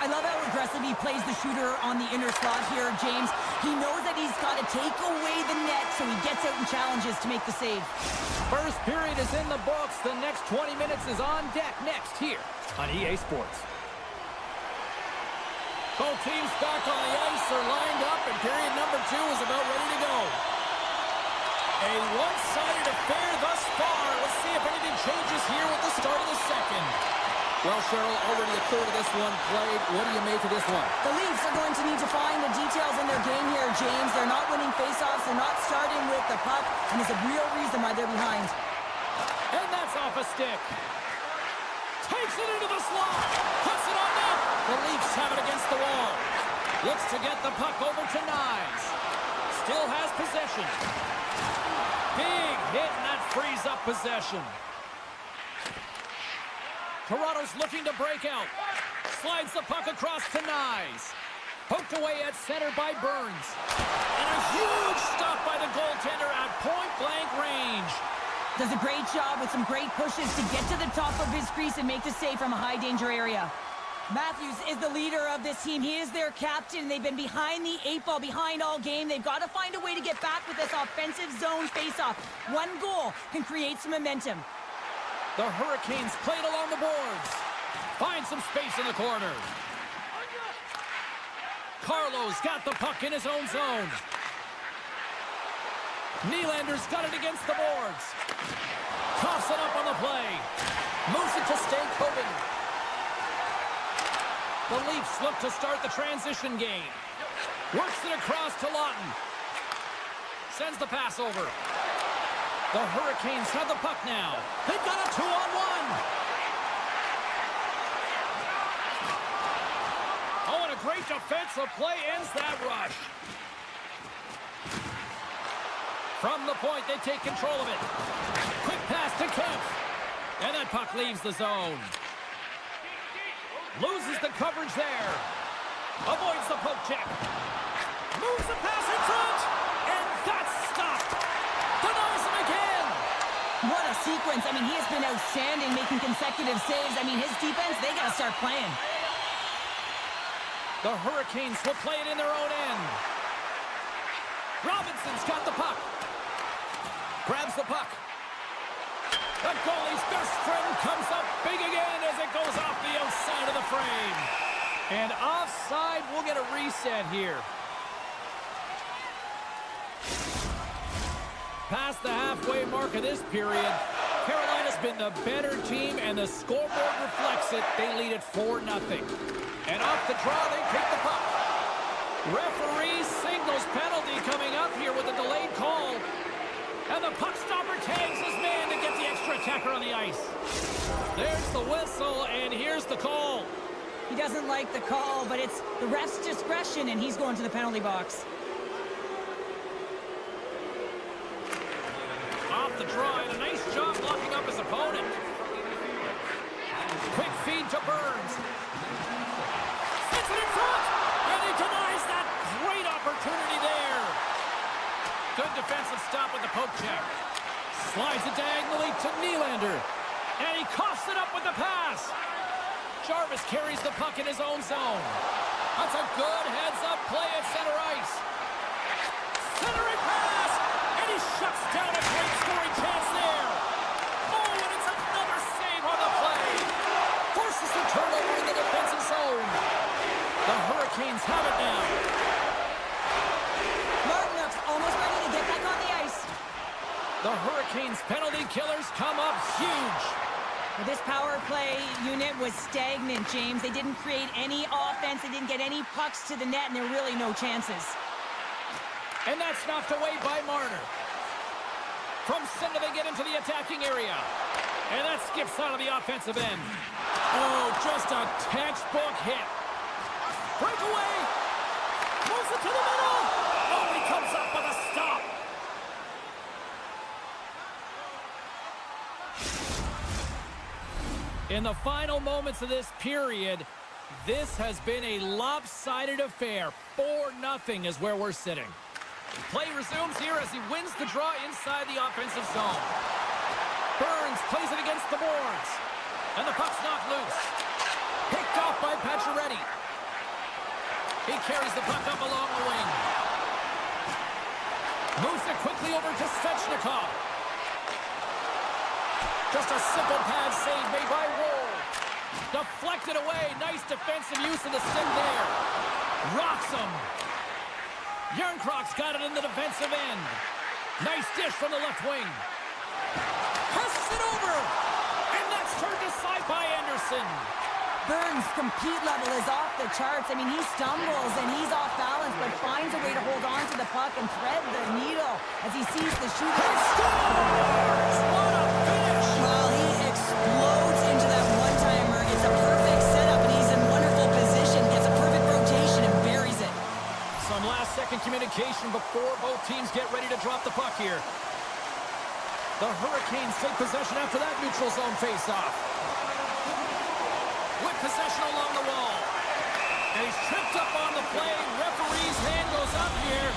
I love how aggressive he plays the shooter on the inner slot here, James. He knows that he's got to take away the net, so he gets out and challenges to make the save. First period is in the books. The next 20 minutes is on deck next here on EA Sports. Both teams back on the ice are lined up, and period number 2 is about ready to go. A one-sided affair thus far. Let's see if anything changes here with the start of the second. Well, Cheryl, already a third of this one played. What do you make of this one? The Leafs are going to need to find the details in their game here, James. They're not winning faceoffs. They're not starting with the puck, and there's a real reason why they're behind. And that's off a stick. Takes it into the slot. Puts it on net. The Leafs have it against the wall. Looks to get the puck over to Nyes. Still has possession. Big hit, and that frees up possession. Toronto's looking to break out. Slides the puck across to Nyes. Poked away at center by Burns. And a huge stop by the goaltender at point-blank range. Does a great job with some great pushes to get to the top of his crease and make the save from a high-danger area. Matthews is the leader of this team. He is their captain. They've been behind the 8 ball, behind all game. They've got to find a way to get back with this offensive zone faceoff. One goal can create some momentum. The Hurricanes played along the boards. Find some space in the corner. Carlo's got the puck in his own zone. Nylander's got it against the boards. Coughs it up on the play. Moves it to Stankoven. The Leafs look to start the transition game. Works it across to Lawton. Sends the pass over. The Hurricanes have the puck now. They've got a 2-on-1. Oh, and a great defensive play ends that rush. From the point, they take control of it. Quick pass to Kemp. And that puck leaves the zone. Loses the coverage there. Avoids the poke check. Moves the pass in front. And that's stopped. Denies him again. What a sequence. I mean, he has been outstanding, making consecutive saves. I mean, his defense, they got to start playing. The Hurricanes will play it in their own end. Robinson's got the puck. Grabs the puck. The goalie's best friend comes up big again as it goes off the outside of the frame. And offside, we'll get a reset here. past the halfway mark of this period. Carolina's been the better team, and the scoreboard reflects it. They lead it 4-0. And off the draw, they pick the puck. Referee signals penalty coming up here with a delayed call. And the puck stopper tags his man to get the extra attacker on the ice. There's the whistle, and here's the call. He doesn't like the call, but it's the ref's discretion, and he's going to the penalty box. Off the draw, and a nice job locking up his opponent. Quick feed to Burns. Sets it in front, and he denies that great opportunity there. Good defensive stop with the poke check. Slides it diagonally to Nylander, and he coughs it up with the pass. Jarvis carries the puck in his own zone. That's a good heads-up play at center ice. Centering pass, and he shuts down a great scoring chance there. Oh, and it's another save on the play. Forces the turnover in the defensive zone. The Hurricanes have it now. Martin looks almost ready to get back on the ice. The Hurricanes penalty killers come up huge. Well, this power play unit was stagnant, James. They didn't create any offense. They didn't get any pucks to the net, and there were really no chances. And that's knocked away by Marner. From center, they get into the attacking area. And that skips out of the offensive end. Oh, just a textbook hit. Breakaway. Moves it to the middle. Oh, he comes up with a stop. In the final moments of this period, this has been a lopsided affair. 4-0 is where we're sitting. Play resumes here as he wins the draw inside the offensive zone. Burns plays it against the boards. And the puck's knocked loose. Picked off by Pacioretty. He carries the puck up along the wing. Moves it quickly over to Svechnikov. Just a simple pad save made by Woll. Deflected away. Nice defensive use of the stick there. Rocks him. Järnkrok's got it in the defensive end. Nice dish from the left wing. Passes it over. And that's turned aside by Anderson. Burns' compete level is off the charts. I mean, he stumbles and he's off balance, but finds a way to hold on to the puck and thread the needle as he sees the shooter. He scores! What a finish! Well, he explodes into that one-timer. It's a perfect setup, and he's in wonderful position. Gets a perfect rotation and buries it. Some last-second communication before both teams get ready to drop the puck here. The Hurricanes take possession after that neutral zone face-off. With possession along the wall. And he's tripped up on the play. Referee's hand goes up here.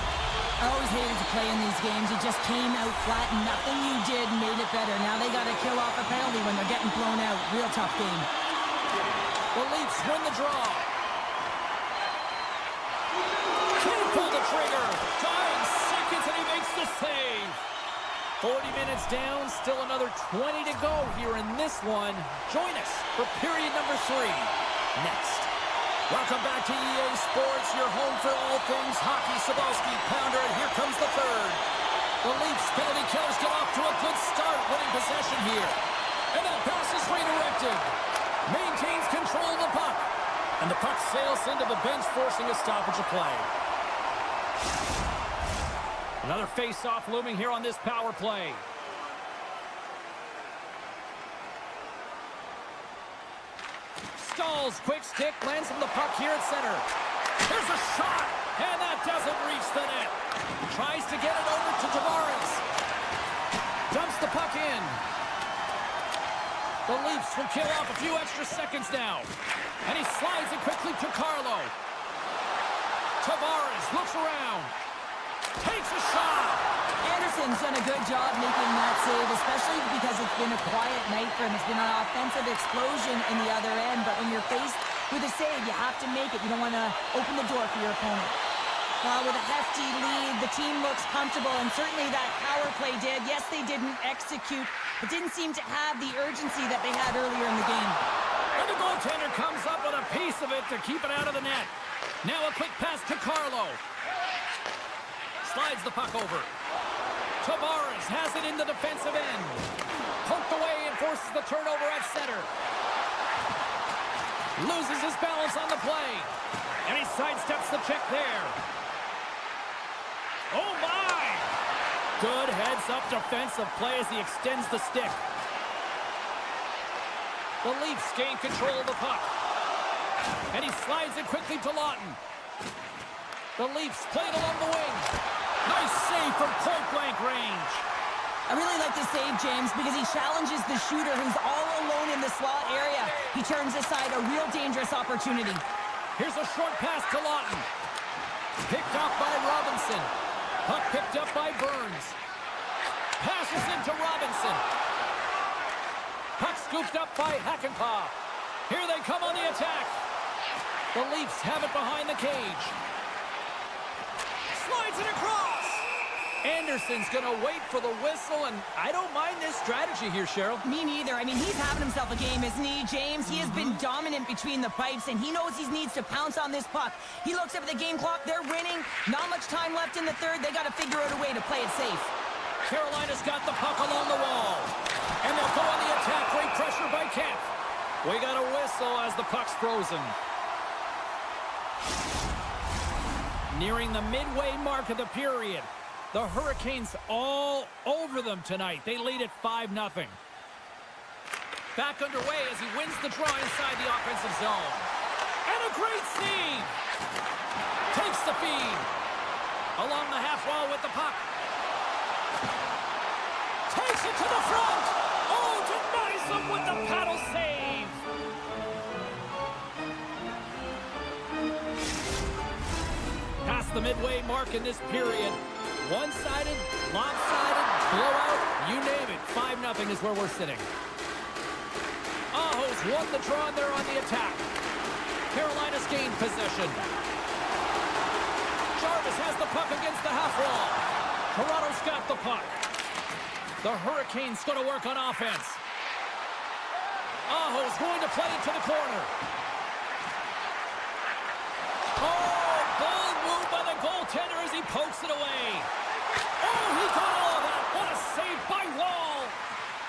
I always hated to play in these games. You just came out flat, and nothing you did made it better. Now they got to kill off a penalty when they're getting blown out. Real tough game. The Leafs win the draw. Can't pull the trigger. Dying seconds, and he makes the save. 40 minutes down, still another 20 to go here in this one. Join us for period number 3 next. Welcome back to EA Sports, your home for all things hockey. Cybulski, Pounder, and here comes the third. The Leafs penalty killers get off to a good start, winning possession here. And that pass is redirected. Maintains control of the puck. And the puck sails into the bench, forcing a stoppage of play. Another face-off looming here on this power play. Stalls, quick stick, lands from the puck here at center. There's a shot, and that doesn't reach the net. Tries to get it over to Tavares. Dumps the puck in. The Leafs will kill off a few extra seconds now. And he slides it quickly to Carlo. Tavares looks around. Takes a shot. Anderson's done a good job making that save, especially because it's been a quiet night for him. It's been an offensive explosion in the other end, but when you're faced with a save, you have to make it. You don't want to open the door for your opponent. With a hefty lead, the team looks comfortable, and certainly that power play did. Yes, they didn't execute, but didn't seem to have the urgency that they had earlier in the game. And the goaltender comes up with a piece of it to keep it out of the net. Now a quick pass to Carlo. Slides the puck over. Tavares has it in the defensive end. Poked away and forces the turnover at center. Loses his balance on the play. And he sidesteps the check there. Oh, my! Good heads-up defensive play as he extends the stick. The Leafs gain control of the puck. And he slides it quickly to Lawton. The Leafs played along the wing. Nice save from point-blank range. I really like the save, James, because he challenges the shooter who's all alone in the slot area. He turns aside a real dangerous opportunity. Here's a short pass to Lawton. Picked off by Robinson. Puck picked up by Burns. Passes into Robinson. Puck scooped up by Hakanpää. Here they come on the attack. The Leafs have it behind the cage. Slides it across. Anderson's going to wait for the whistle, and I don't mind this strategy here, Cheryl. Me neither. I mean, he's having himself a game, isn't he, James? He has been dominant between the pipes, and he knows he needs to pounce on this puck. He looks up at the game clock. They're winning. Not much time left in the third. They got to figure out a way to play it safe. Carolina's got the puck along the wall. And they'll go on the attack. Great pressure by Kemp. We got a whistle as the puck's frozen. Nearing the midway mark of the period. The Hurricanes all over them tonight. They lead at 5-0. Back underway as he wins the draw inside the offensive zone. And a great save. Takes the feed. Along the half wall with the puck. Takes it to the front. Oh, denies him with the paddle save. Past the midway mark in this period. One-sided, lopsided, blowout, you name it. 5-0 is where we're sitting. Aho's won the draw, and they're on the attack. Carolina's gained possession. Jarvis has the puck against the half wall. Toronto's got the puck. The Hurricanes going to work on offense. Aho's going to play it to the corner. Oh, bold move by the goaltender as he pokes it away. Oh, he got all of that. What a save by Wall.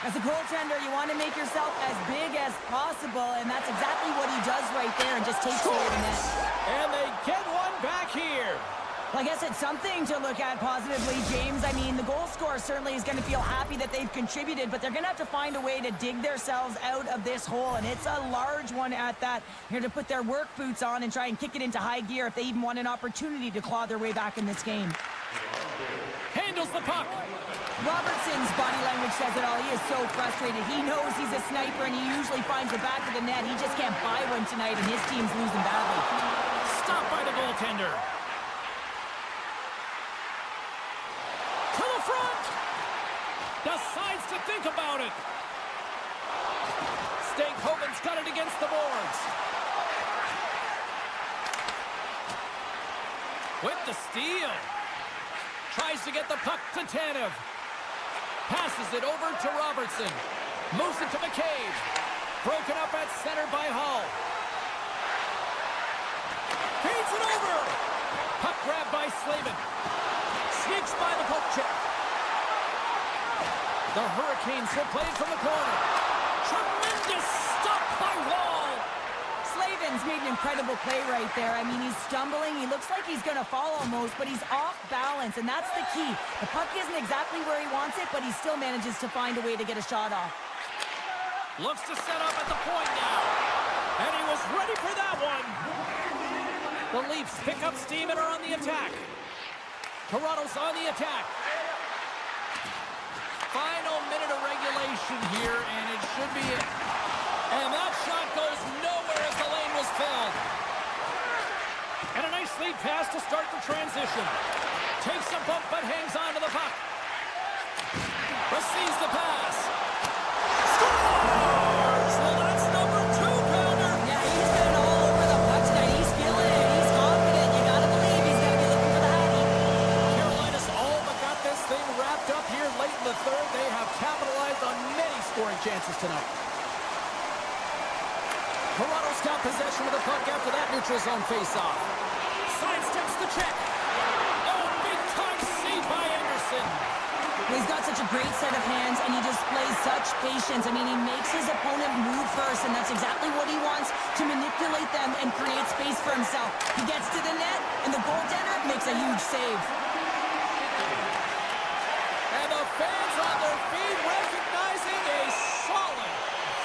As a goaltender, you want to make yourself as big as possible, and that's exactly what he does right there and just takes away the net. And they get one back here. Well, I guess it's something to look at positively, James. I mean, the goal scorer certainly is going to feel happy that they've contributed, but they're going to have to find a way to dig themselves out of this hole, and it's a large one at that. Here to put their work boots on and try and kick it into high gear if they even want an opportunity to claw their way back in this game. Handles the puck. Robertson's body language says it all. He is so frustrated. He knows he's a sniper, and he usually finds the back of the net. He just can't buy one tonight, and his team's losing badly. Stopped by the goaltender. To the front. Decides to think about it. Stankoven's got it against the boards. With the steal. Tries to get the puck to Tanev. Passes it over to Robertson. Moves it to McCabe. Broken up at center by Hull. Feeds it over. Puck grabbed by Slavin. Sneaks by the poke check. The Hurricanes will play it from the corner. Tremendous stop by Wall. Slavin's made an incredible play right there. I mean, he's stumbling. He looks like he's going to fall almost, but he's off balance, and that's the key. The puck isn't exactly where he wants it, but he still manages to find a way to get a shot off. Looks to set up at the point now. And he was ready for that one. The Leafs pick up steam and are on the attack. Toronto's on the attack. Final minute of regulation here, and it should be it. And that shot goes nowhere as the lane was filled. And a nice lead pass to start the transition. Takes a bump but hangs on to the puck. Receives the pass. Scores! Well, that's number 2-pounder. Yeah, he's been all over the puck tonight. He's feeling it. He's confident. You got to believe he's going to be looking for the Hattie. Carolina's all but got this thing wrapped up here late in the third. They have capitalized on many scoring chances tonight. Toronto's got possession of the puck after that neutral zone faceoff. Sidesteps the check. Oh, big time save by Anderson. Anderson. He's got such a great set of hands, and he displays such patience. I mean, he makes his opponent move first, and that's exactly what he wants, to manipulate them and create space for himself. He gets to the net, and the goaltender makes a huge save. And the fans on their feet recognizing a solid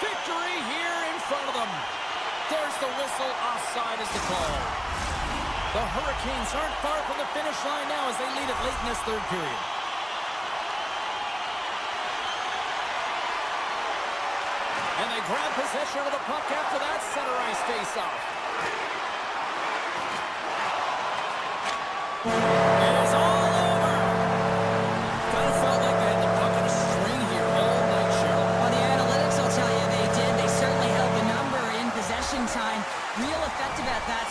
victory here in front of them. There's the whistle. Offside is the call. The Hurricanes aren't far from the finish line now as they lead it late in this third period. And they grab possession of the puck after that center ice face-off. It is all over. Kind of felt like they had the puck on a string here all night, Cheryl. Well, the analytics will tell you they did. They certainly held the number in possession time. Real effective at that.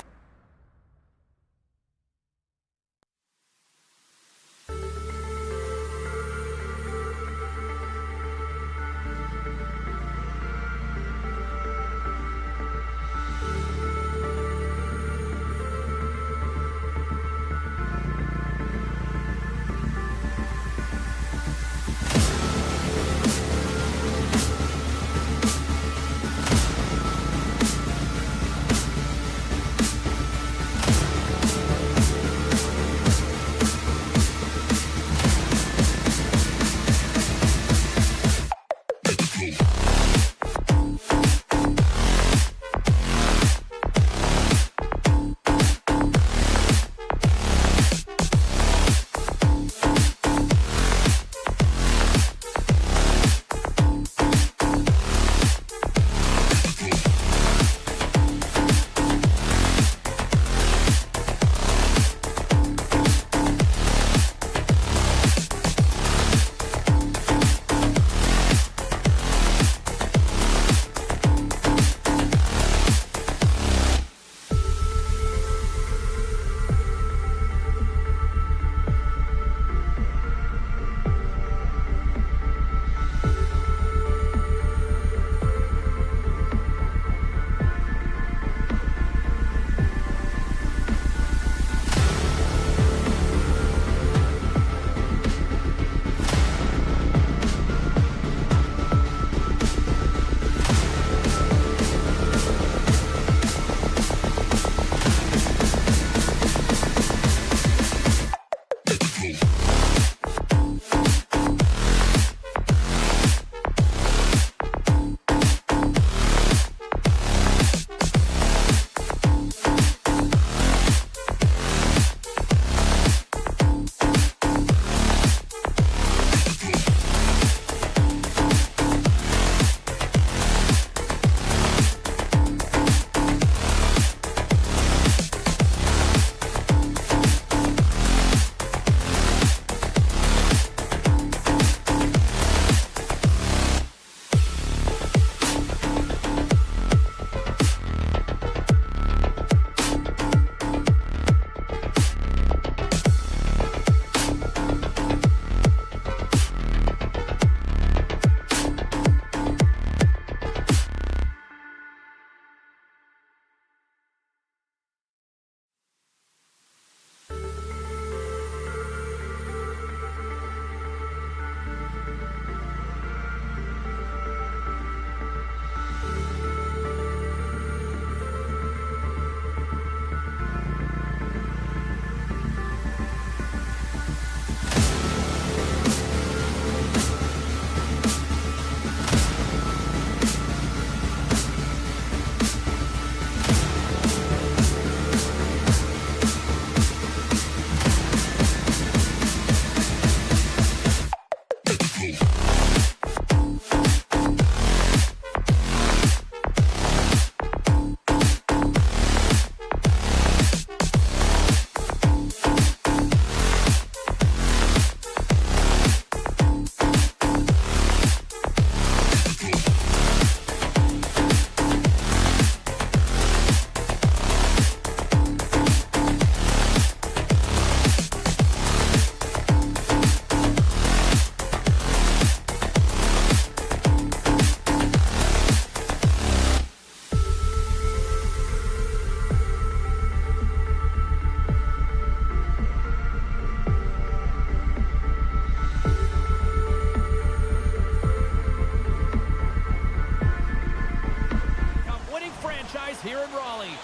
here in Raleigh.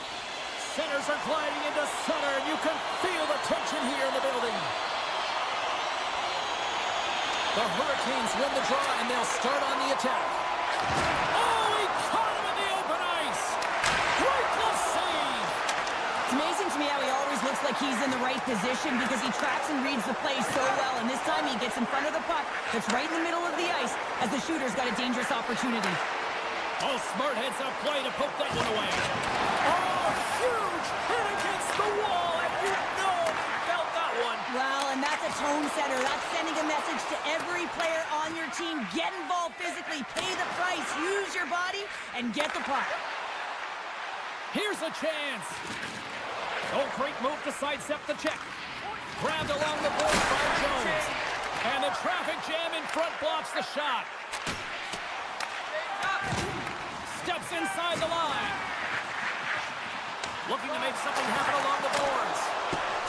Centers are gliding into center, and you can feel the tension here in the building. The Hurricanes win the draw, and they'll start on the attack. Oh, he caught him in the open ice. Great glove save. It's amazing to me how he always looks like he's in the right position because he tracks and reads the play so well. And this time he gets in front of the puck that's right in the middle of the ice as the shooter's got a dangerous opportunity. Oh, smart heads up play to poke that one away. Oh, huge hit against the wall, and you know he felt that one. Well, and that's a tone setter. That's sending a message to every player on your team. Get involved physically, pay the price, use your body, and get the puck. Here's a chance. Oh, great move to sidestep the check. Grabbed along the boards by Jones. And the traffic jam in front blocks the shot. Steps inside the line. Looking to make something happen along the boards.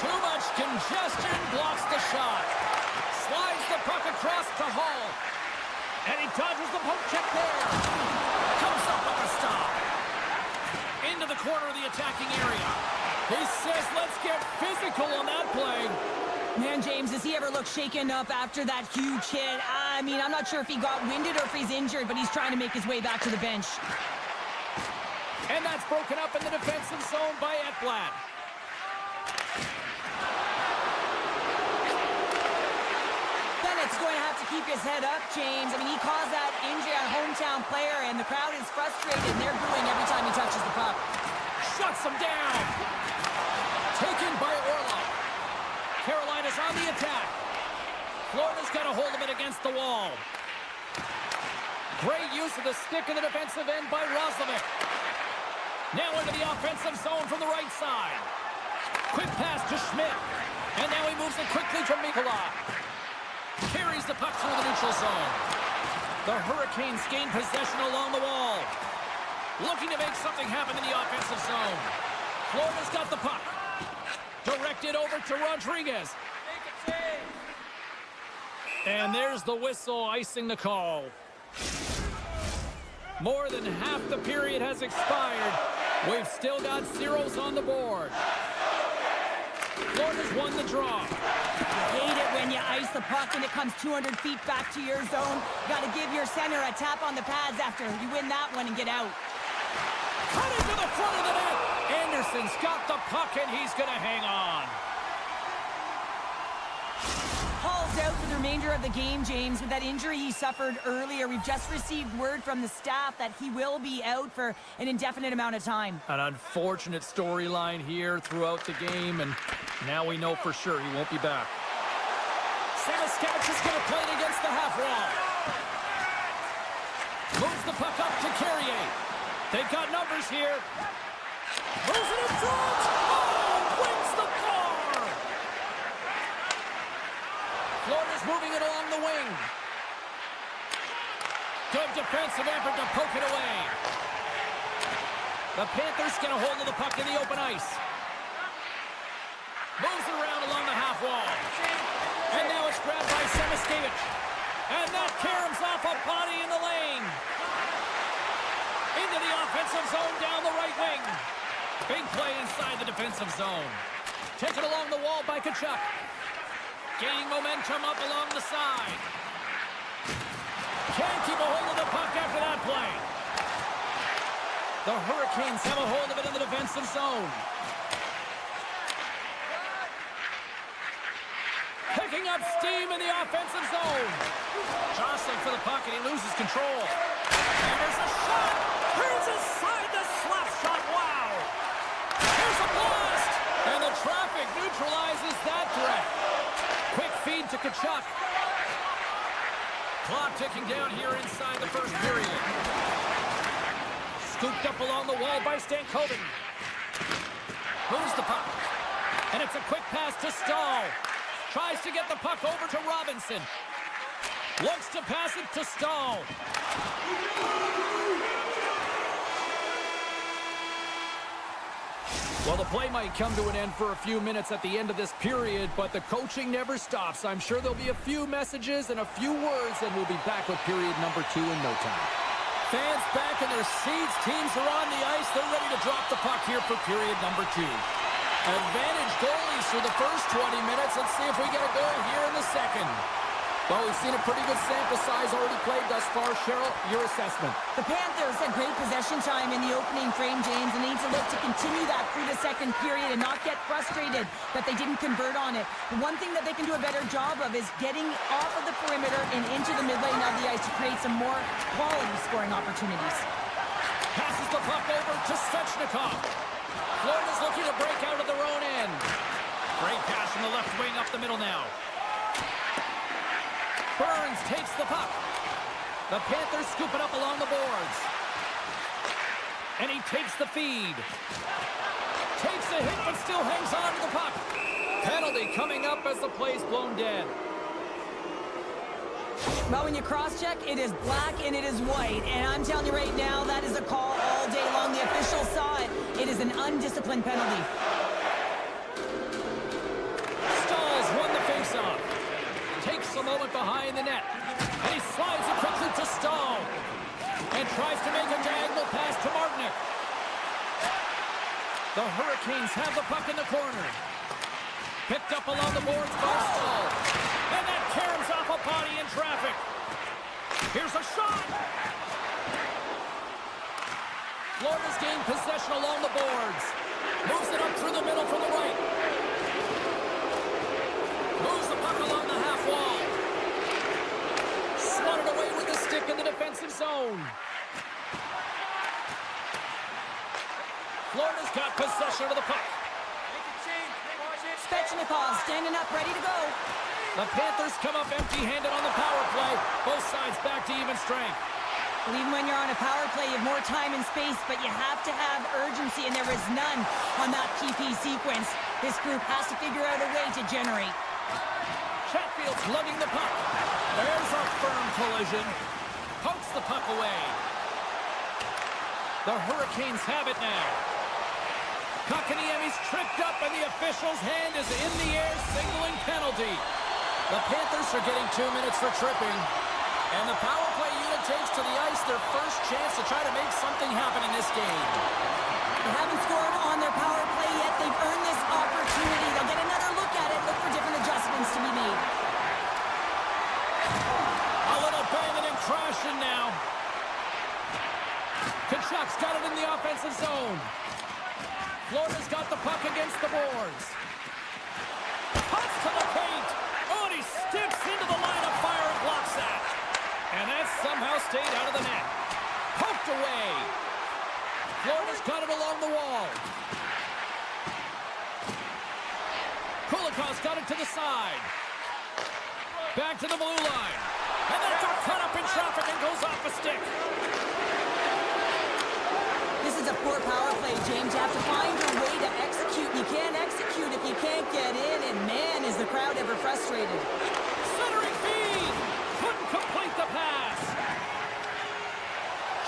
Too much congestion blocks the shot. Slides the puck across to Hall. And he dodges the poke check there. Comes up with a stop. Into the corner of the attacking area. He says, let's get physical on that play. Man, James, does he ever look shaken up after that huge hit? I mean, I'm not sure if he got winded or if he's injured, but he's trying to make his way back to the bench. And that's broken up in the defensive zone by Ekblad. Bennett's going to have to keep his head up, James. I mean, he caused that injury on a hometown player, and the crowd is frustrated, and they're booing every time he touches the puck. Shuts him down. Taken by Orlov. Carolina's on the attack. Florida's got a hold of it against the wall. Great use of the stick in the defensive end by Roslovic. Now into the offensive zone from the right side. Quick pass to Schmidt. And now he moves it quickly to MaakY. Carries the puck through the neutral zone. The Hurricanes gain possession along the wall. Looking to make something happen in the offensive zone. Florida's got the puck. Directed over to Rodriguez. And there's the whistle icing the call. More than half the period has expired. We've still got zeros on the board. Florida's won the draw. You hate it when you ice the puck and it comes 200 feet back to your zone. Got to give your center a tap on the pads after you win that one and get out. Cutting to the front of the net. Anderson's got the puck, and he's going to hang on. Hall's out for the remainder of the game, James, with that injury he suffered earlier. We've just received word from the staff that he will be out for an indefinite amount of time. An unfortunate storyline here throughout the game, and now we know for sure he won't be back. Samoskevich is going to play it against the half wall. Moves the puck up to Carrier. They've got numbers here. Moves it in front. Oh, wins the bar. Florida's moving it along the wing. Good defensive effort to poke it away. The Panthers get a hold of the puck in the open ice. Moves it around along the half wall. And now it's grabbed by Samoskevich. And that caroms off a body in the lane. Into the offensive zone down the right wing. Big play inside the defensive zone. Taken along the wall by Tkachuk. Gaining momentum up along the side. Can't keep a hold of the puck after that play. The Hurricanes have a hold of it in the defensive zone. Picking up steam in the offensive zone. Jostling for the puck and he loses control. And there's a shot. Turns aside the slap shot. Wow. Here's a blast. And the traffic neutralizes that threat. Quick feed to Tkachuk. Clock ticking down here inside the first period. Scooped up along the wall by Stankoven. Moves the puck. And it's a quick pass to Stahl. Tries to get the puck over to Robinson. Looks to pass it to Stahl. Well, the play might come to an end for a few minutes at the end of this period, but the coaching never stops. I'm sure there'll be a few messages and a few words, and we'll be back with period number 2 in no time. Fans back in their seats. Teams are on the ice. They're ready to drop the puck here for period number 2. Advantage goalies for the first 20 minutes. Let's see if we get a goal here in the second. Well, we've seen a pretty good sample size already played thus far. Cheryl, your assessment. The Panthers had great possession time in the opening frame, James, and they need to look to continue that through the second period and not get frustrated that they didn't convert on it. The one thing that they can do a better job of is getting off of the perimeter and into the mid lane of the ice to create some more quality scoring opportunities. Passes the puck over to Svechnikov. Florida's looking to break out of their own end. Great pass from the left wing up the middle now. Burns takes the puck. The Panthers scoop it up along the boards. And he takes the feed. Takes a hit, but still hangs on to the puck. Penalty coming up as the play's blown dead. Well, when you cross-check, it is black and it is white. And I'm telling you right now, that is a call all day long. The officials saw it. It is an undisciplined penalty. Stalls won the faceoff. Takes a moment behind the net. And he slides it quickly to Stahl. And tries to make a diagonal pass to Martinick. The Hurricanes have the puck in the corner. Picked up along the boards by Stahl. And that caroms off a body in traffic. Here's a shot. Florida's gained possession along the boards. Moves it up through the middle from the right. Moves the puck along the half wall. Swatted away with the stick in the defensive zone. Florida's got possession of the puck. Svechnikov standing up, ready to go. The Panthers come up empty-handed on the power play. Both sides back to even strength. Well, even when you're on a power play, you have more time and space, but you have to have urgency, and there is none on that PP sequence. This group has to figure out a way to generate. Chatfield's lugging the puck. There's a firm collision. Pokes the puck away. The Hurricanes have it now. Kakaniemi's tripped up, and the official's hand is in the air, signaling penalty. The Panthers are getting 2 minutes for tripping. And the power play unit takes to the ice their first chance to try to make something happen in this game. They haven't scored on their power play yet. They've earned this opportunity. They'll get another look at it, look for different adjustments to be made. A little banging and crashing now. Kachuk's got it in the offensive zone. Florida's got the puck against the boards. Pucks to the paint. Oh, and he steps into the line of fire and blocks that. And that somehow stayed out of the net. Poked away. Florida's got it along the wall. Kulikov's got it to the side. Back to the blue line. And that got cut up in traffic and goes off a stick. This is a poor power play, James. You have to find a way to execute. You can't execute if you can't get in, and man, is the crowd ever frustrated. Centering feed. Couldn't complete the pass.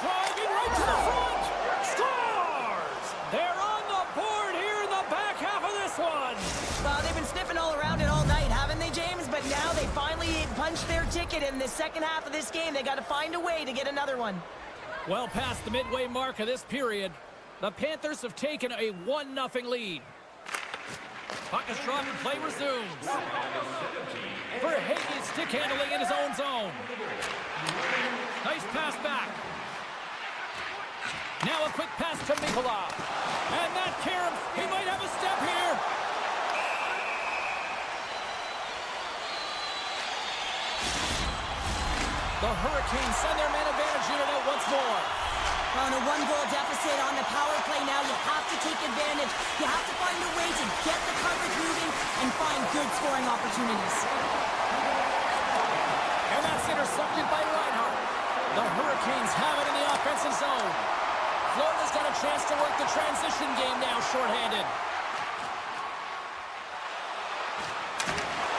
Driving right to the front. Scores! They're on the board here in the back half of this one. Well, they've been sniffing all around it all night, haven't they, James? But now they finally punched their ticket in the second half of this game. They got to find a way to get another one. Well past the midway mark of this period, the Panthers have taken a 1-0 lead. Puck is dropped and play resumes. Verhaeghe's stick handling in his own zone. Nice pass back. Now a quick pass to MaakY. And that caroms. He might have a step here. The Hurricanes send their man advantage unit out once more. On a one-goal deficit on the power play now, you have to take advantage. You have to find a way to get the coverage moving and find good scoring opportunities. And that's intercepted by Reinhart. The Hurricanes have it in the offensive zone. Florida's got a chance to work the transition game now, shorthanded.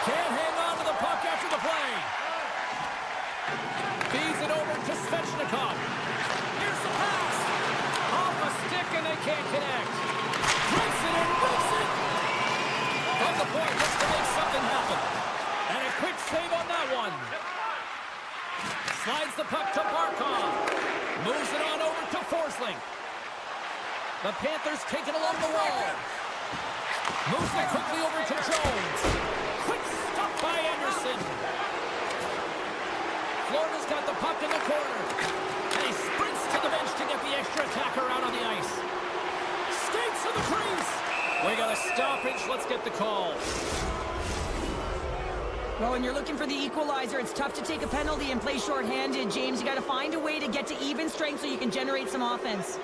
Can't hang on to the puck after the play. Feeds it over to Svechnikov. Here's the pass. Off a stick and they can't connect. Breaks it and rips it. From the point, looks to make something happen. And a quick save on that one. Slides the puck to Barkov. Moves on over to Forsling. The Panthers take it along the wall. Moves it quickly over to Jones. Quick stop by Anderson. Florida's got the puck in the corner. And he sprints to the bench to get the extra attacker out on the ice. Skates to the crease. We got a stoppage. Let's get the call. Well, when you're looking for the equalizer, it's tough to take a penalty and play shorthanded, James. You got to find a way to get to even strength so you can generate some offense.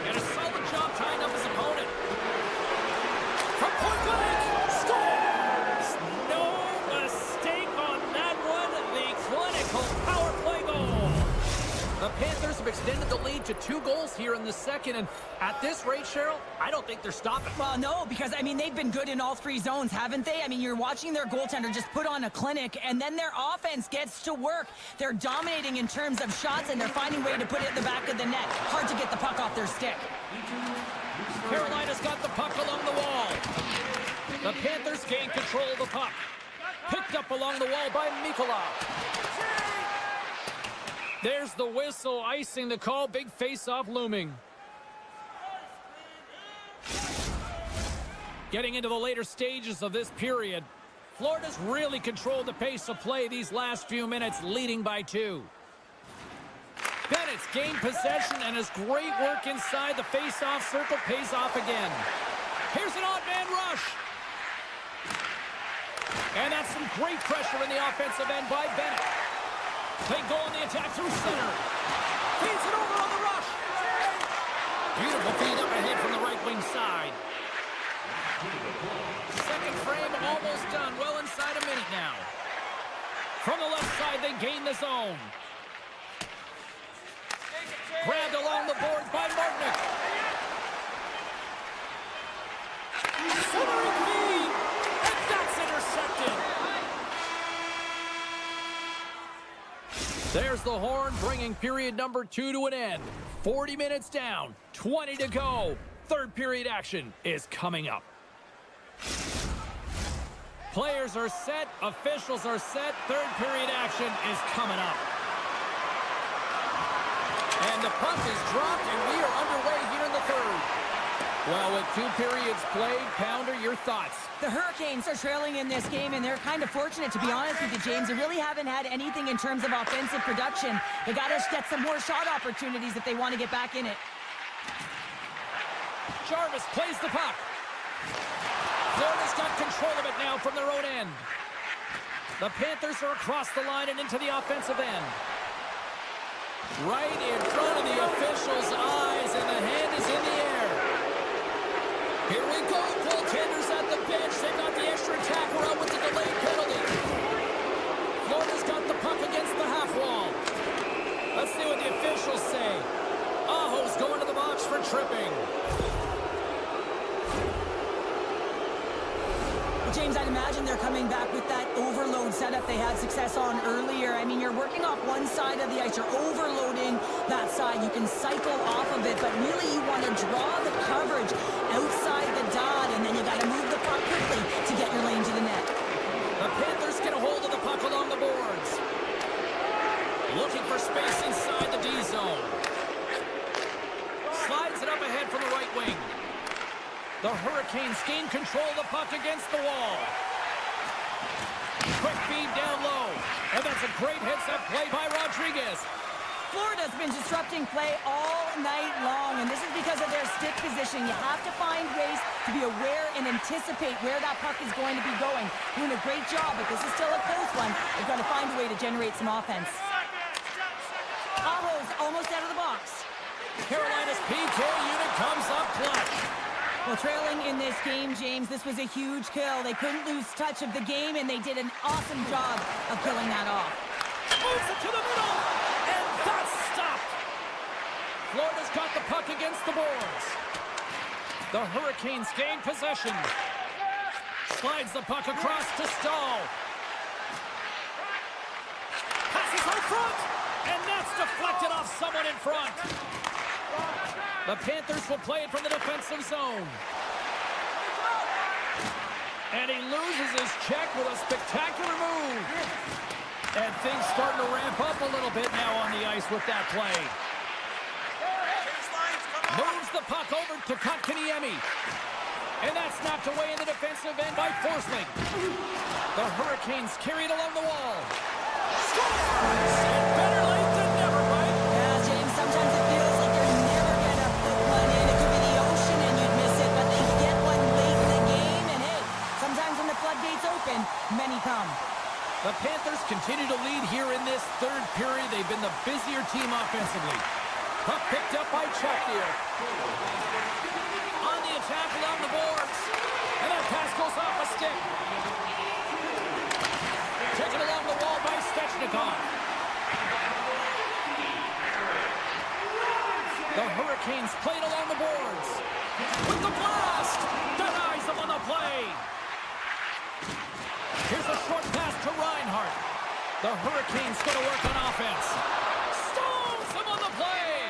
And a solid job tying up his opponent. From point blank, scores! No mistake on that one. The clinical power play goal. The Panthers have extended the lead to 2 goals here in the second, and at this rate, Cheryl, I don't think they're stopping. Well, no, because, I mean, they've been good in all 3 zones, haven't they? I mean, you're watching their goaltender just put on a clinic, and then their offense gets to work. They're dominating in terms of shots, and they're finding a way to put it in the back of the net. Hard to get the puck off their stick. Carolina's got the puck along the wall. The Panthers gain control of the puck. Picked up along the wall by MaakY. There's the whistle, icing the call. Big face-off looming. Getting into the later stages of this period, Florida's really controlled the pace of play these last few minutes, leading by 2. Bennett's gained possession, and his great work inside the face-off circle pays off again. Here's an odd man rush. And that's some great pressure in the offensive end by Bennett. They go on the attack through center. Feeds it over on the rush. Beautiful feed up ahead from the right wing side. Second frame almost done. Well inside a minute now. From the left side, they gain the zone. Grabbed along the boards by Martinick. Centering feed. And that's intercepted. There's the horn, bringing period number 2 to an end. 40 minutes down, 20 to go. Third period action is coming up. Players are set, officials are set. Third period action is coming up. And the puck is dropped, and we are underway here in the third. Well, with 2 periods played, Pounder, your thoughts? The Hurricanes are trailing in this game, and they're kind of fortunate, to be honest with you, James. They really haven't had anything in terms of offensive production. They got to get some more shot opportunities if they want to get back in it. Jarvis plays the puck. Florida's got control of it now from their own end. The Panthers are across the line and into the offensive end. Right in front of the officials' eyes, and the hand is in the air. Here we go, goaltenders at the bench. They got the extra attacker out with the delayed penalty. Florida's got the puck against the half wall. Let's see what the officials say. Aho's going to the box for tripping. James, I'd imagine they're coming back with that overload setup they had success on earlier. I mean, you're working off one side of the ice. You're overloading that side. You can cycle off of it, but really you want to draw the coverage outside the dot, and then you got to move the puck quickly to get your lane to the net. The Panthers get a hold of the puck along the boards. Looking for space inside the D zone. Slides it up ahead from the right wing. The Hurricanes gain control of the puck against the wall. Quick feed down low. And that's a great heads-up play by Rodriguez. Florida's been disrupting play all night long, and this is because of their stick position. You have to find ways to be aware and anticipate where that puck is going to be going. Doing a great job, but this is still a close one. They've got to find a way to generate some offense. Aho's almost out of the box. Carolina's PK unit comes up clutch. Well, trailing in this game, James, this was a huge kill. They couldn't lose touch of the game, and they did an awesome job of killing that off. Moves it to the middle, and that's stopped. Florida's got the puck against the boards. The Hurricanes gain possession. Slides the puck across to Stahl. Passes out front, and that's deflected off someone in front. The Panthers will play it from the defensive zone. And he loses his check with a spectacular move. And things starting to ramp up a little bit now on the ice with that play. Moves the puck over to Kotkaniemi. And that's knocked away in the defensive end by Forsling. The Hurricanes carry it along the wall. Scores! And better late than never, right? Yeah, James, sometimes it feels like you're never going to put one in. It could be the ocean and you'd miss it, but they get one late in the game. And hey, sometimes when the floodgates open, many come. The Panthers continue to lead here in this third period. They've been the busier team offensively. Puck picked up by Chuck here. On the attack along the boards. And that pass goes off a stick. Taken along the wall by Svechnikov. The Hurricanes played along the boards. With the blast! Denies them on the play. Here's a short pass to Reinhart. The Hurricanes going to work on offense. Stalls him on the play.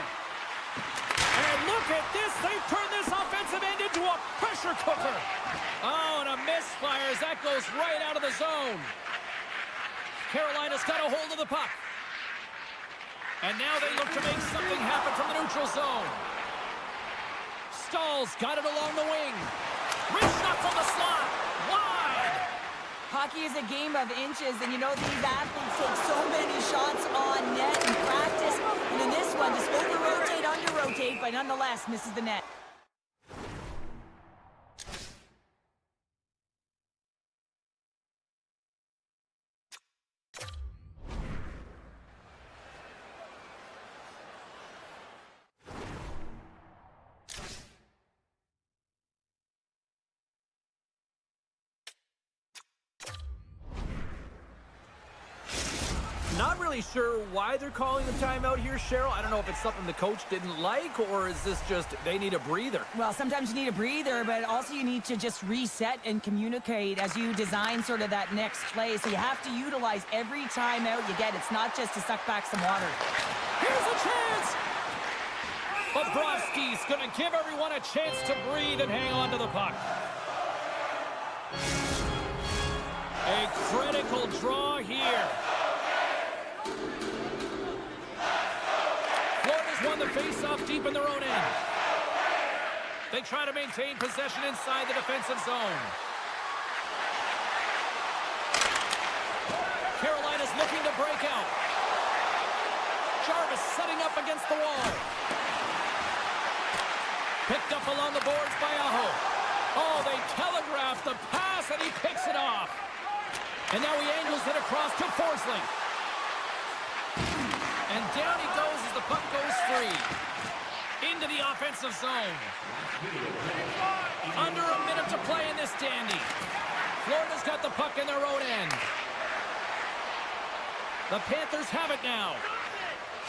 And look at this. They've turned this offensive end into a pressure cooker. Oh, and a misfire as that goes right out of the zone. Carolina's got a hold of the puck. And now they look to make something happen from the neutral zone. Staal's got it along the wing. Rich shot from the slot. Wide. Hockey is a game of inches, and you know these athletes take so many shots on net in practice. And in this one, just over-rotate, under-rotate, but nonetheless misses the net. Not really sure why they're calling the timeout here, Cheryl. I don't know if it's something the coach didn't like, or is this just they need a breather? Well, sometimes you need a breather, but also you need to just reset and communicate as you design sort of that next play. So you have to utilize every timeout you get. It's not just to suck back some water. Here's a chance! Bobrovsky's going to give everyone a chance to breathe and hang on to the puck. A critical draw here. Florida's won the face-off deep in their own end. They try to maintain possession inside the defensive zone. Carolina's looking to break out. Jarvis setting up against the wall. Picked up along the boards by Aho. Oh, they telegraphed the pass, and he picks it off. And now he angles it across to Forsling. And down he goes as the puck goes free. Into the offensive zone. Under a minute to play in this dandy. Florida's got the puck in their own end. The Panthers have it now.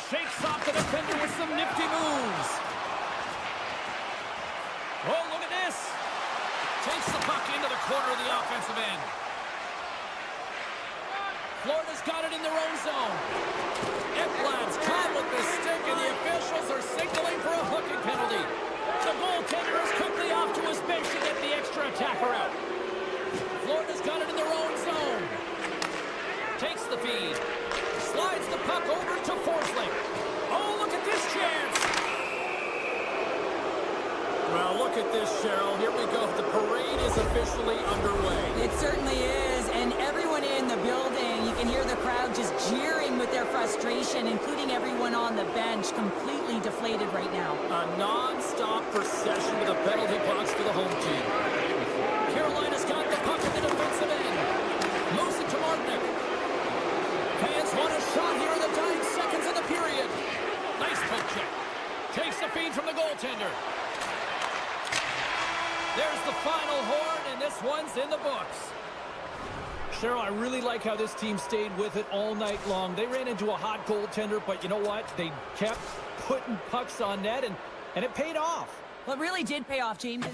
Shakes off the defender with some nifty moves. Oh, look at this. Takes the puck into the corner of the offensive end. Florida's got it in their own zone. Ekblad's caught with the stick, and the officials are signaling for a hooking penalty. The goaltender is quickly off to his bench to get the extra attacker out. Florida's got it in their own zone. Takes the feed. Slides the puck over to Forsling. Oh, look at this chance. Well, look at this, Cheryl. Here we go. The parade is officially underway. It certainly is, and everyone in the building, you can hear the crowd just jeering with their frustration, including everyone on the bench, completely deflated right now. A non-stop procession with a penalty box for the home team. Carolina's got the puck at the defensive end. Moves it to Martinick. Fans want a shot here in the dying seconds of the period. Nice poke check. Takes the feed from the goaltender. There's the final horn, and this one's in the books. Cheryl, I really like how this team stayed with it all night long. They ran into a hot goaltender, but you know what? They kept putting pucks on net, and it paid off. Well, it really did pay off, James.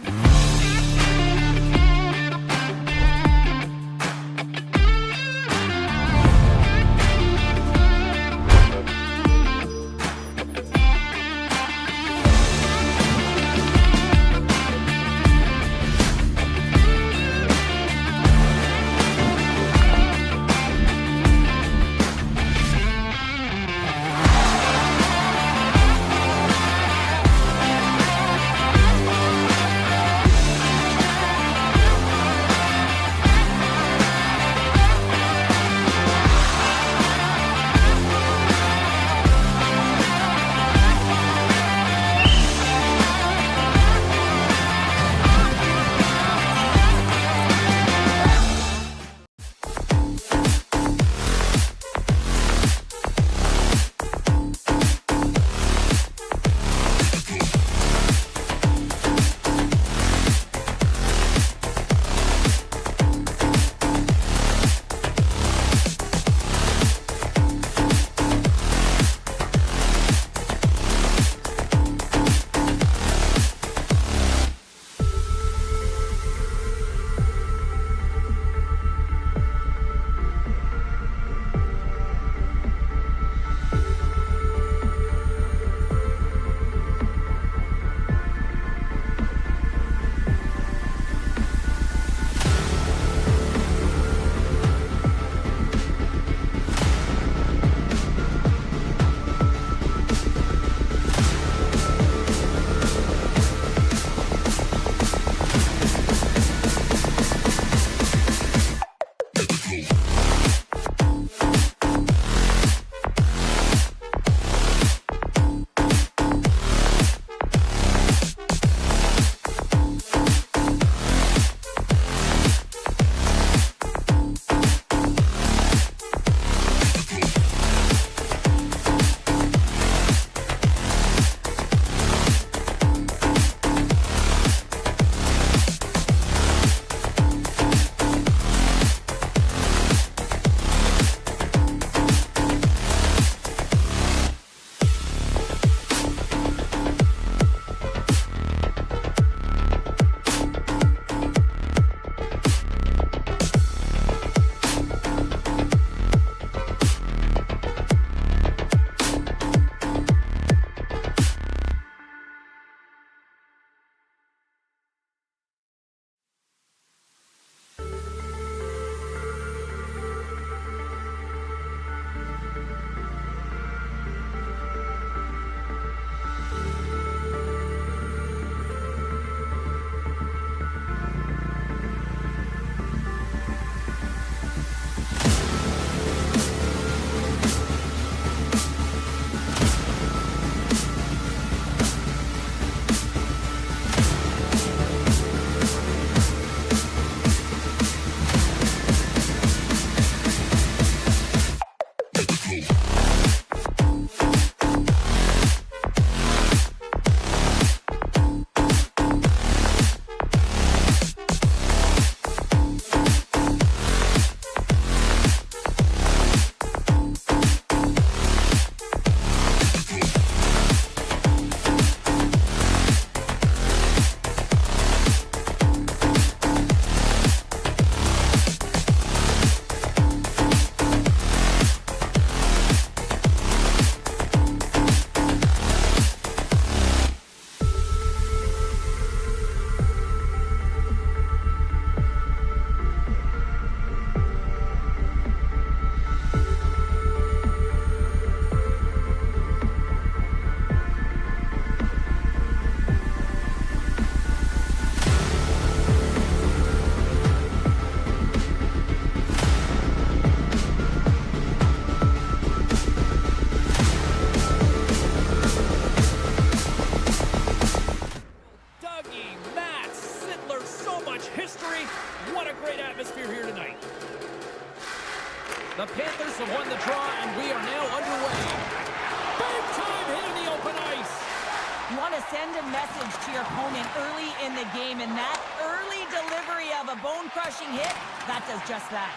send a message to your opponent early in the game, and that early delivery of a bone-crushing hit, that does just that.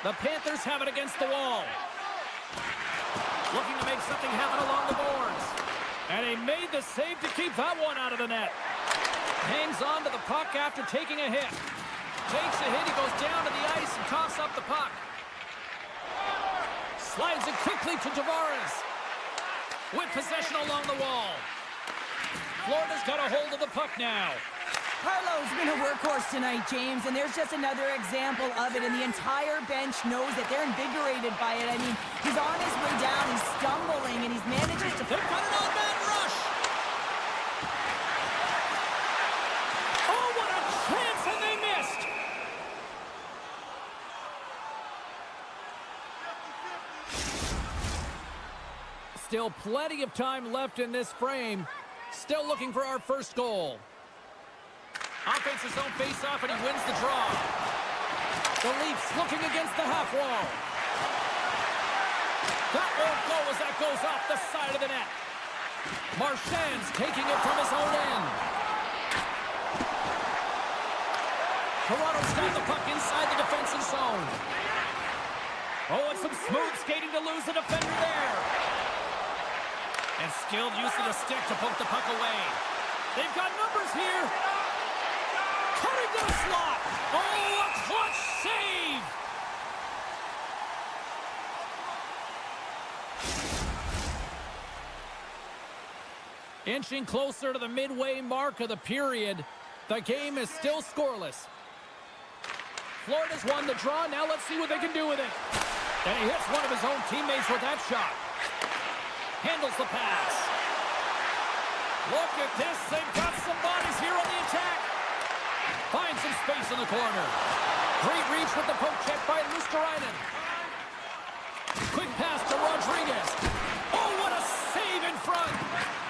The Panthers have it against the wall. Looking to make something happen along the boards. And he made the save to keep that one out of the net. Hangs on to the puck after taking a hit. Takes a hit, he goes down to the ice and coughs up the puck. Slides it quickly to Tavares. With possession along the wall. Florida's got a hold of the puck now. Carlo's been a workhorse tonight, James, and there's just another example of it, and the entire bench knows that they're invigorated by it. I mean, he's on his way down, he's stumbling, and he's manages to... They've got an on-man rush! Oh, what a chance, and they missed! Still plenty of time left in this frame. Still looking for our first goal. Offenses zone face-off, and he wins the draw. The Leafs looking against the half wall. That won't go as that goes off the side of the net. Marchand's taking it from his own end. Toronto's got the puck inside the defensive zone. Oh, and some smooth skating to lose the defender there. And skilled use of the stick to poke the puck away. They've got numbers here. Cutting to the slot. Oh, a clutch save. Inching closer to the midway mark of the period. The game is still scoreless. Florida's won the draw. Now let's see what they can do with it. And he hits one of his own teammates with that shot. Handles the pass. Look at this. They've got some bodies here on the attack. Finds some space in the corner. Great reach with the poke check by Luosterainen. Quick pass to Rodriguez. Oh, what a save in front.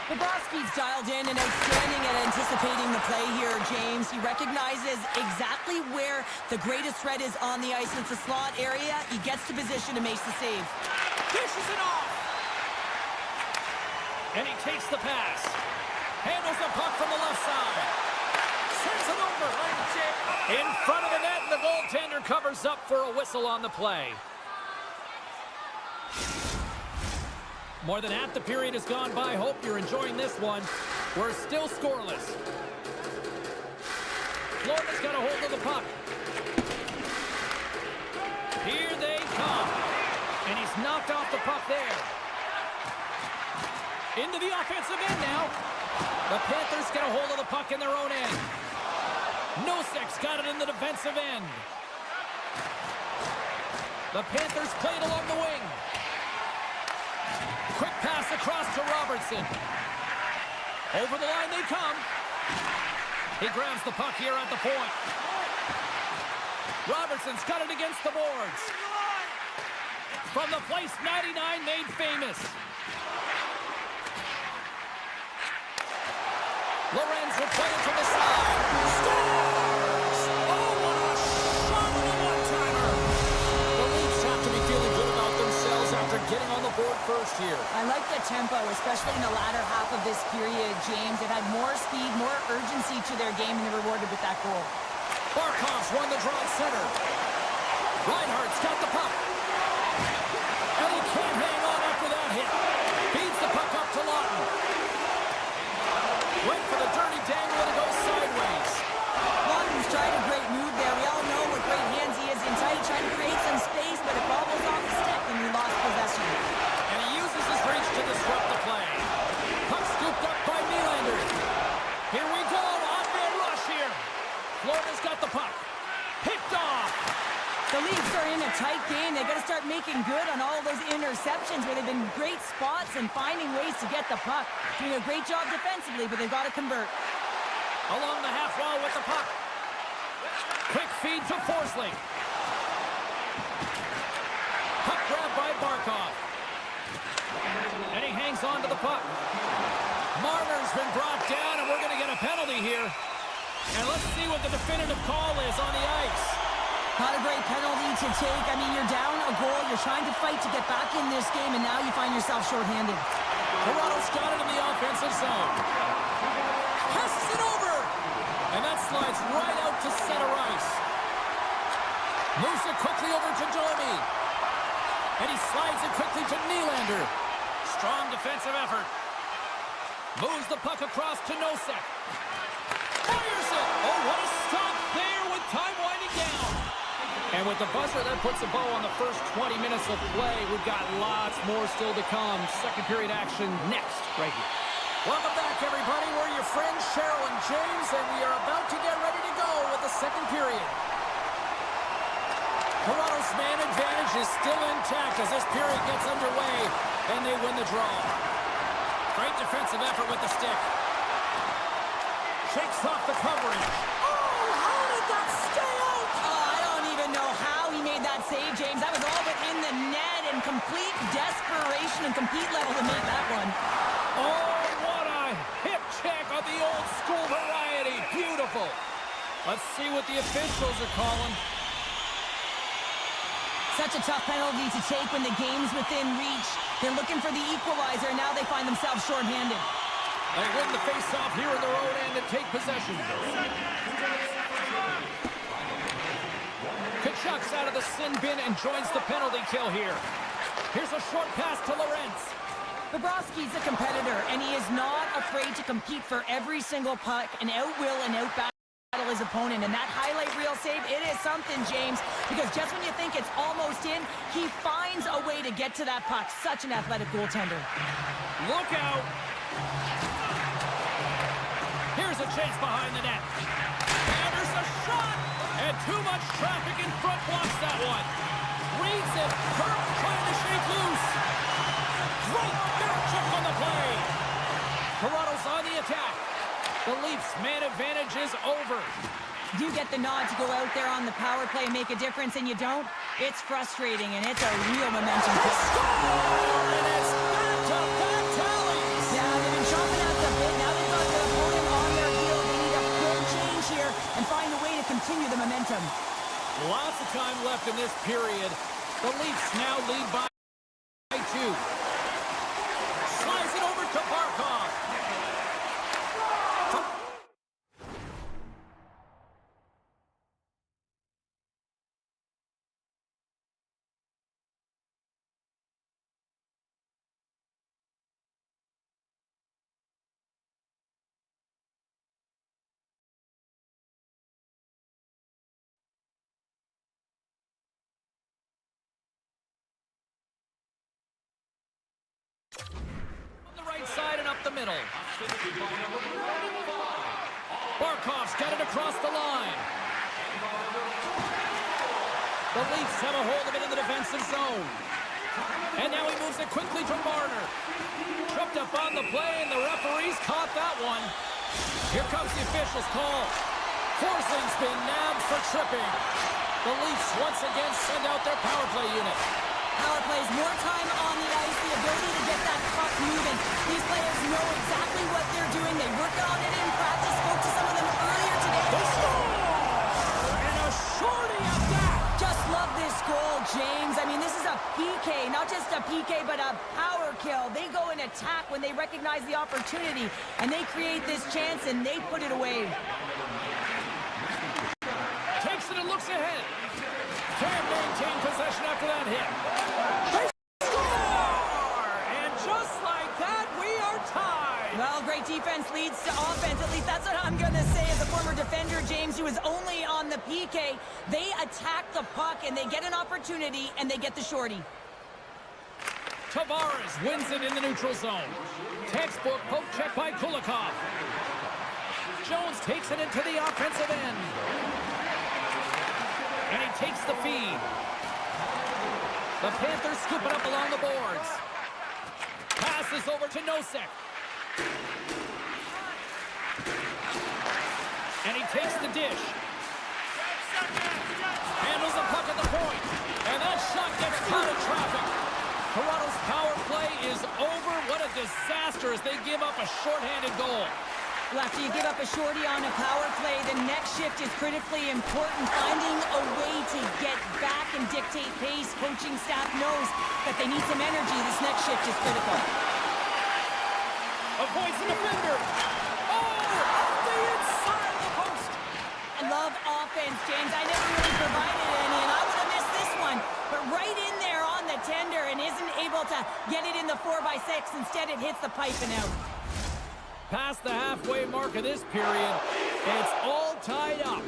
Bobrovsky's dialed in and outstanding at anticipating the play here, James. He recognizes exactly where the greatest threat is on the ice. It's the slot area. He gets to position and makes the save. Dishes it off. And he takes the pass. Handles the puck from the left side. Sends it over. In front of the net, and the goaltender covers up for a whistle on the play. More than half the period has gone by. Hope you're enjoying this one. We're still scoreless. Florida's got a hold of the puck. Here they come. And he's knocked off the puck there. Into the offensive end now. The Panthers get a hold of the puck in their own end. Nosek's got it in the defensive end. The Panthers play it along the wing. Quick pass across to Robertson. Over the line they come. He grabs the puck here at the point. Robertson's got it against the boards. From the place 99 made famous. Lorenz will play it to the side. Scores! Oh, what a shot with a one-timer! The Leafs have to be feeling good about themselves after getting on the board first here. I like the tempo, especially in the latter half of this period, James. They've had more speed, more urgency to their game, and they're rewarded with that goal. Barkov's won the draw at center. Reinhardt's got the puck. And he can't hang on after that hit. Feeds the puck up to Lawton. Went for the dirty dangle and it goes sideways. Lawton's tried a great move there. We all know what great hands he is in tight, trying to create some space, but it bobbles off the stick and he lost possession. And he uses his reach to disrupt the play. Puck scooped up by Nylander. Here we go, on-man rush here. Florida's got the puck. Picked off. The Leafs are in a tight game. They've got to start making good on all of those interceptions where they've been great spots and finding ways to get the puck. Doing a great job defensively, but they've got to convert. Along the half wall with the puck. Quick feed to Forsling. Puck grabbed by Barkov. And he hangs on to the puck. Marner's been brought down, and we're going to get a penalty here. And let's see what the definitive call is on the ice. Not a great penalty to take. I mean, you're down a goal. You're trying to fight to get back in this game, and now you find yourself shorthanded. Toronto's got it in the offensive zone. Moves it quickly over to Domi. And he slides it quickly to Nylander. Strong defensive effort. Moves the puck across to Nosek. Fires it. Oh, what a stop there with time winding down. And with the buzzer, that puts a bow on the first 20 minutes of play. We've got lots more still to come. Second period action next, right here. Welcome back, everybody. We're your friends, Cheryl and James, and we are about to get ready to go with the second period. Toronto's man advantage is still intact as this period gets underway, and they win the draw. Great defensive effort with the stick. Shakes off the coverage. Oh, how did that stay out? Oh, I don't even know how he made that save, James. That was all but in the net and complete desperation and complete level to make that one. Oh, what a hip check on the old school variety. Beautiful. Let's see what the officials are calling. Such a tough penalty to take when the game's within reach. They're looking for the equalizer, and now they find themselves shorthanded. They win the face-off here in their own end and take possession. Kachuk's out of the sin bin and joins the penalty kill here. Here's a short pass to Lorentz. Bobrovsky's a competitor, and he is not afraid to compete for every single puck and outwill and outbattle his opponent. And that highlight reel save, it is something, James, because just when you think it's almost in, he finds a way to get to that puck. Such an athletic goaltender. Look out. Here's a chase behind the net. And there's a shot. And too much traffic in front blocks that one. Reads it. Kirk trying to shake loose. Great back check on the play. Toronto's on the attack. The Leafs' man advantage is over. You get the nod to go out there on the power play and make a difference, and you don't. It's frustrating, and it's a real momentum kill. And it's back-to-back tallies. Yeah, they've been chomping at the bit. Now they've got their opponent on their heels. They need a quick change here and find a way to continue the momentum. Lots of time left in this period. The Leafs now lead by 2. Slides it over to Barkov. Side and up the middle. Barkov's got it across the line. The Leafs have a hold of it in the defensive zone. And now he moves it quickly to Marner. Tripped up on the play, and the referees caught that one. Here comes the official's call. Forsing's been nabbed for tripping. The Leafs once again send out their power play unit. Power plays, more time on the ice, the ability to get that puck moving. These players know exactly what they're doing. They work on it in practice. Spoke to some of them earlier today. They score! And a shorty at that! Just love this goal, James. I mean, this is a PK, not just a PK, but a power kill. They go and attack when they recognize the opportunity, and they create this chance, and they put it away. Takes it and looks ahead. Can't maintain possession after that hit. They score! And just like that, we are tied. Well, great defense leads to offense. At least that's what I'm going to say as a former defender, James, who was only on the PK. They attack the puck, and they get an opportunity, and they get the shorty. Tavares wins it in the neutral zone. Textbook poke check by Kulikov. Jones takes it into the offensive end. And he takes the feed. The Panthers scoop it up along the boards. Passes over to Nosek. And he takes the dish. Handles the puck at the point. And that shot gets caught in traffic. Toronto's power play is over. What a disaster as they give up a shorthanded goal. Well, after you give up a shorty on a power play, the next shift is critically important. Finding a way to get back and dictate pace. Coaching staff knows that they need some energy. This next shift is critical. Avoids the defender. Oh, off the inside of the post. I love offense, James. I never really provided any, and I would but right in there on the tender and isn't able to get it in the 4x6. Instead, it hits the pipe and out. Past the halfway mark of this period, it's all tied up.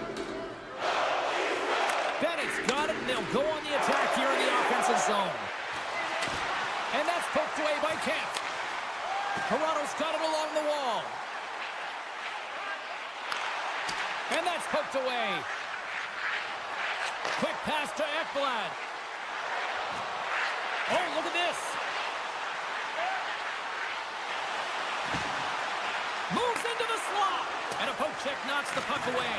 Bennett's got it, and they'll go on the attack here in the offensive zone. And that's poked away by Kemp. Toronto's got it along the wall. And that's poked away. Quick pass to Ekblad. Oh, look at this. Moves into the slot. And a poke check knocks the puck away.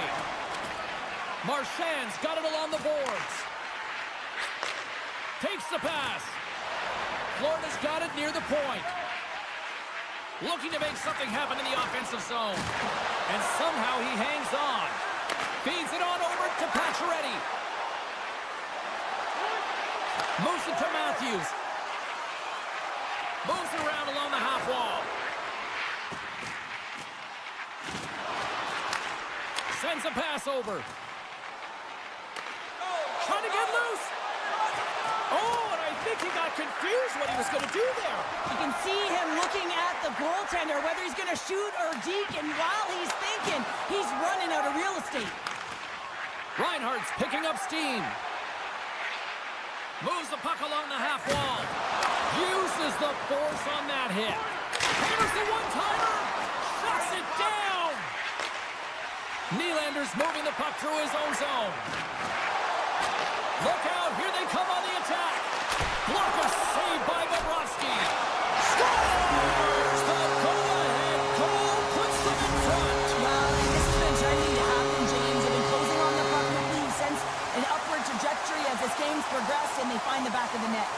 Marchand's got it along the boards. Takes the pass. Florida's got it near the point. Looking to make something happen in the offensive zone. And somehow he hangs on. Feeds it on over to Pacioretty. Moves it to Matthews. Moves it around along the half wall. Sends a pass over. Trying to get loose. Oh, and I think he got confused what he was going to do there. You can see him looking at the goaltender, whether he's going to shoot or deke, and while he's thinking, he's running out of real estate. Reinhardt's picking up steam. Moves the puck along the half wall. Uses the force on that hit. Hammers the one-timer. Shuts it down. Nylander's moving the puck through his own zone. Look out, here they come on the attack. Blocker saved by Bobrovsky. Scores! The go-ahead goal puts them in front. Well, and this has been trending to happen, James. They've been closing on the puck with the sense an upward trajectory as this game's progressed, and they find the back of the net.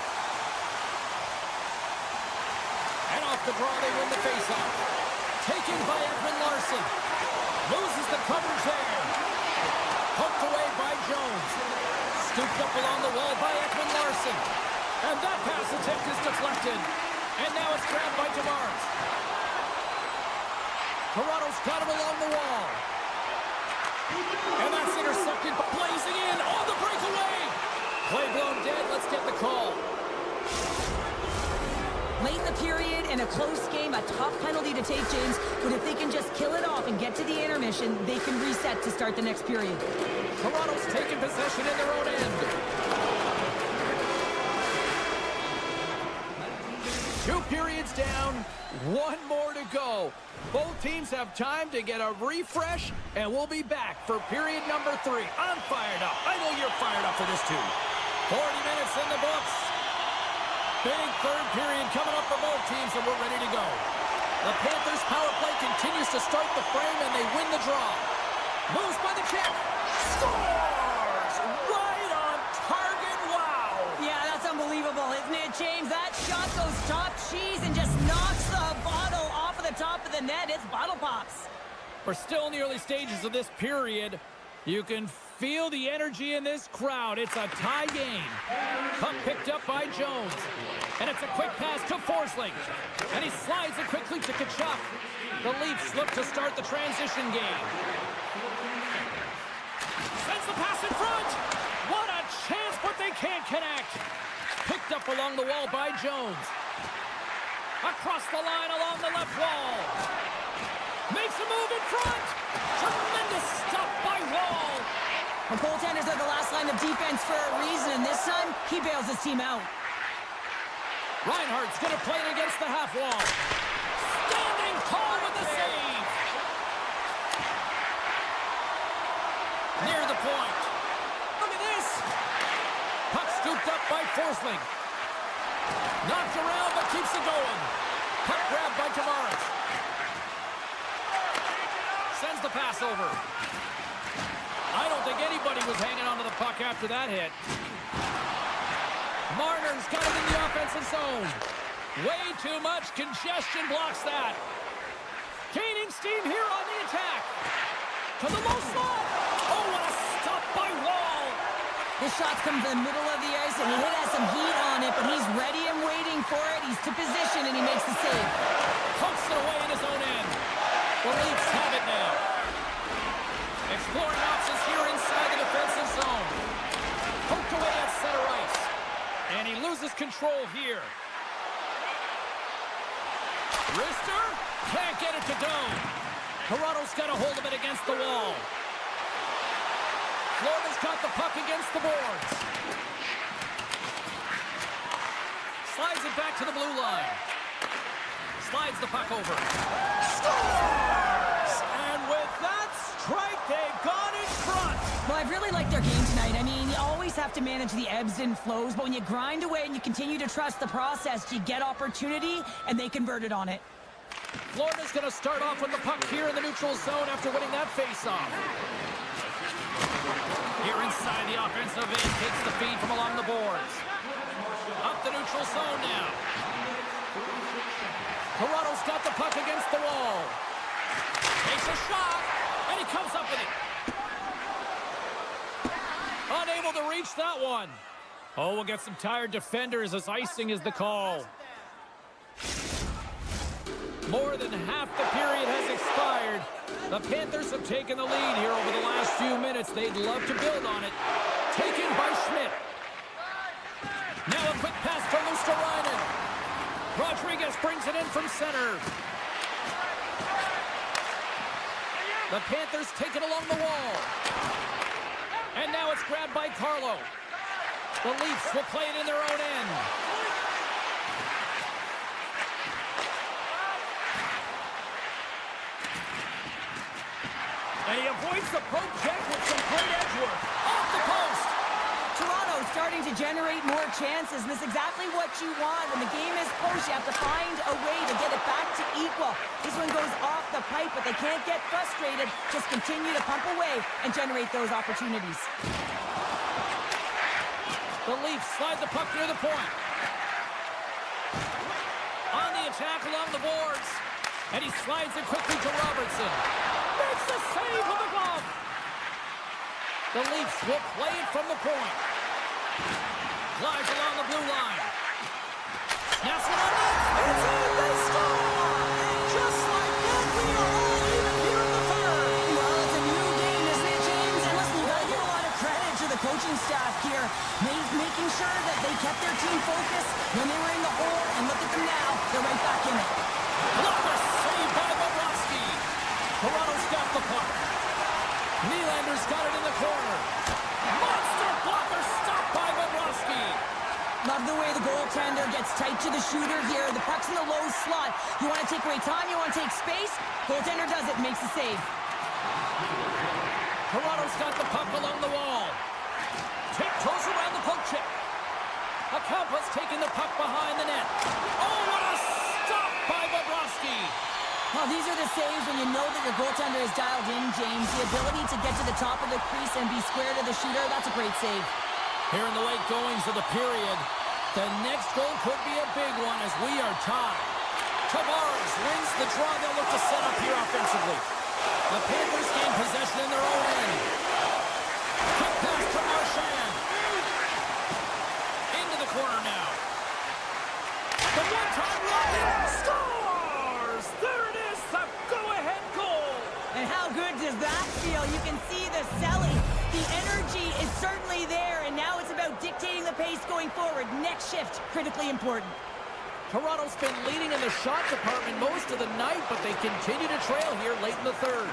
And off the draw, they win the faceoff. Taken by Edwin Larson. Loses the coverage there. Poked away by Jones. Scooped up along the wall by Edwin Larson. And that pass attempt is deflected. And now it's grabbed by Tavares. Toronto's got him along the wall. And that's intercepted, blazing in on the breakaway. Play blown dead, let's get the call. Late in the period, in a close game, a tough penalty to take, James. But if they can just kill it off and get to the intermission, they can reset to start the next period. Toronto's taking possession in their own end. 2 periods down, 1 more to go. Both teams have time to get a refresh, and we'll be back for period number 3. I'm fired up. I know you're fired up for this too. 40 minutes in the books. Big third period coming up for both teams, and we're ready to go. The Panthers' power play continues to start the frame, and they win the draw. Moves by the check. Scores! Right on target. Wow! Yeah, that's unbelievable, isn't it, James? That shot goes top cheese and just knocks the bottle off of the top of the net. It's bottle pops. We're still in the early stages of this period. You can feel the energy in this crowd. It's a tie game. Puck picked up by Jones. And it's a quick pass to Forsling. And he slides it quickly to Tkachuk. The Leafs look to start the transition game. Sends the pass in front. What a chance, but they can't connect. Picked up along the wall by Jones. Across the line along the left wall. Makes a move in front. Tremendous stop by Wall. The goaltenders are the last line of defense for a reason, and this time, he bails his team out. Reinhardt's going to play it against the half wall. Standing tall with the save. Near the point. Look at this. Puck scooped up by Forsling. Knocked around, but keeps it going. Puck grabbed by Tavares. Sends the pass over. I don't think anybody was hanging onto the puck after that hit. Marner's got it in the offensive zone. Way too much congestion blocks that. Gaining steam here on the attack. To the low slot. Oh, what a stop by Wall. This shot's come to the middle of the ice, and he has some heat on it, but he's ready and waiting for it. He's to position, and he makes the save. Pumps it away in his own end. The Leafs have it now. Exploring options here inside the defensive zone. Poked away at center ice. And he loses control here. Wrister can't get it to go. Toronto's got a hold of it against the wall. Florida's got the puck against the boards. Slides it back to the blue line. Slides the puck over. Scores! And with that strike, they've gone in front. Well, I've really liked their game tonight. I mean, you always have to manage the ebbs and flows, but when you grind away and you continue to trust the process, you get opportunity, and they converted on it. Florida's going to start off with the puck here in the neutral zone after winning that faceoff. Here inside the offensive end, takes the feed from along the boards. Up the neutral zone now. Toronto's got the puck against the wall. Takes a shot, and he comes up with it. Unable to reach that one. Oh, we'll get some tired defenders as icing is the call. More than half the period has expired. The Panthers have taken the lead here over the last few minutes. They'd love to build on it. Taken by Schmidt. Now a quick pass to Luosterainen. Rodriguez brings it in from center. The Panthers take it along the wall. And now it's grabbed by Carlo. The Leafs will play it in their own end. And he avoids the poke check with some great edge work. Off the post. Toronto starting to generate more chances, and that's exactly what you want. When the game is close, you have to find a way to get it back to equal. This one goes off the pipe, but they can't get frustrated. Just continue to pump away and generate those opportunities. The Leafs slide the puck near the point. On the attack along the boards. And he slides it quickly to Robertson. Makes the save with the glove. The Leafs will play it from the point. Glides along the blue line. Snaps it on net. It's in. They score! Just like that, we are all even here in the third. Well, it's a new game, isn't it, James? And listen, you got to give a lot of credit to the coaching staff here, making sure that they kept their team focused when they were in the hole. And look at them now. They're right back in it. Blocker saved by Bobrovsky. Toronto's got the puck. Nylander's got it in the corner. Monster blocker stopped by Bobrovsky. Love the way the goaltender gets tight to the shooter here. The puck's in the low slot. You want to take away time, you want to take space. Goaltender does it, makes the save. Toronto's got the puck along the wall. Tiptoes around the poke check. Acampa's taking the puck behind the net. Oh, what a stop by Bobrovsky. Well, these are the saves when you know that your goaltender is dialed in, James. The ability to get to the top of the crease and be square to the shooter, that's a great save. Here in the late goings of the period, the next goal could be a big one as we are tied. Tavares wins the draw. They'll look to set up here offensively. The Panthers gain possession in their own end. Quick pass to Marchand. Into the corner now. The one-time run scores! There it is, the go-ahead goal! And how good does that feel? You can see the selling. The energy is certainly there, and now it's about dictating the pace going forward. Next shift, critically important. Toronto's been leading in the shot department most of the night, but they continue to trail here late in the third.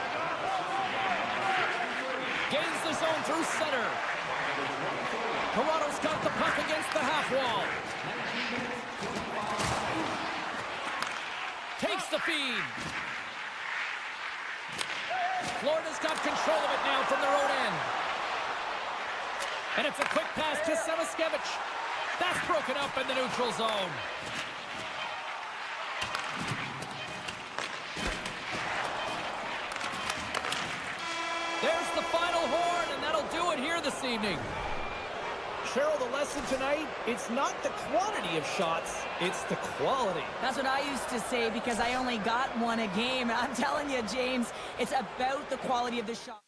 Gains the zone through center. Toronto's got the puck against the half wall. Takes the feed. Florida's got control of it now from their own end. And it's a quick pass to Samaskevich. That's broken up in the neutral zone. There's the final horn, and that'll do it here this evening. Cheryl, the lesson tonight, it's not the quantity of shots, it's the quality. That's what I used to say because I only got one a game. I'm telling you, James, it's about the quality of the shot.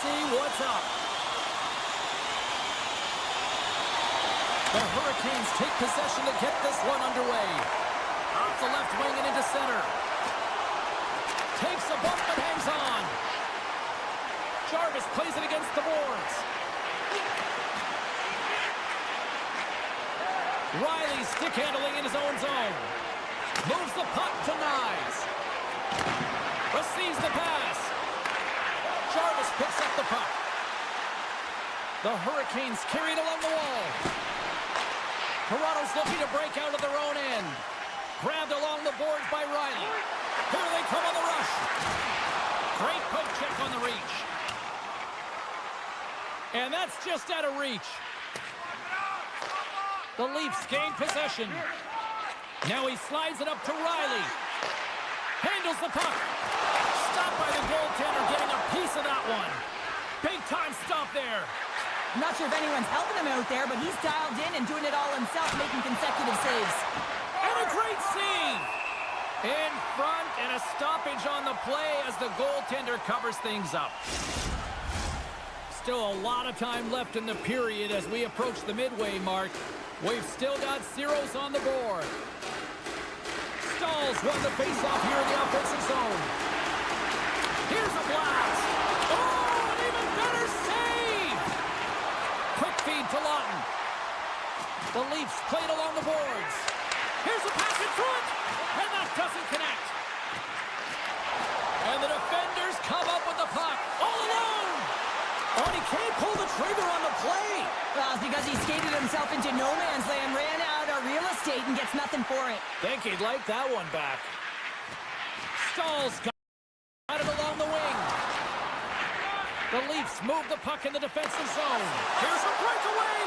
see what's up. The Hurricanes take possession to get this one underway. Off the left wing and into center. Takes a bump but hangs on. Jarvis plays it against the boards. Riley stick handling in his own zone. Moves the puck to Nyes. Receives the pass. Jarvis picks up the puck. The Hurricanes carried along the wall. Toronto's looking to break out of their own end. Grabbed along the boards by Riley. Here they come on the rush. Great poke check on the reach. And that's just out of reach. The Leafs gain possession. Now he slides it up to Riley. Handles the puck. Stopped by the goaltender, getting a piece of that one. Big time stop there. I'm not sure if anyone's helping him out there, but he's dialed in and doing it all himself, making consecutive saves. And a great save. In front and a stoppage on the play as the goaltender covers things up. Still a lot of time left in the period as we approach the midway mark. We've still got zeros on the board. Stahls won the faceoff here in the offensive zone. Here's a blast. Oh, an even better save. Quick feed to Lawton. The Leafs played along the boards. Here's a pass in front, and that doesn't connect. And the defenders come up with the puck all alone. Oh, and he can't pull the trigger on the play. Well, it's because he skated himself into no man's land, ran out of real estate, and gets nothing for it. Think he'd like that one back. Stahls got it along the wing. The Leafs move the puck in the defensive zone. Here's a breakaway.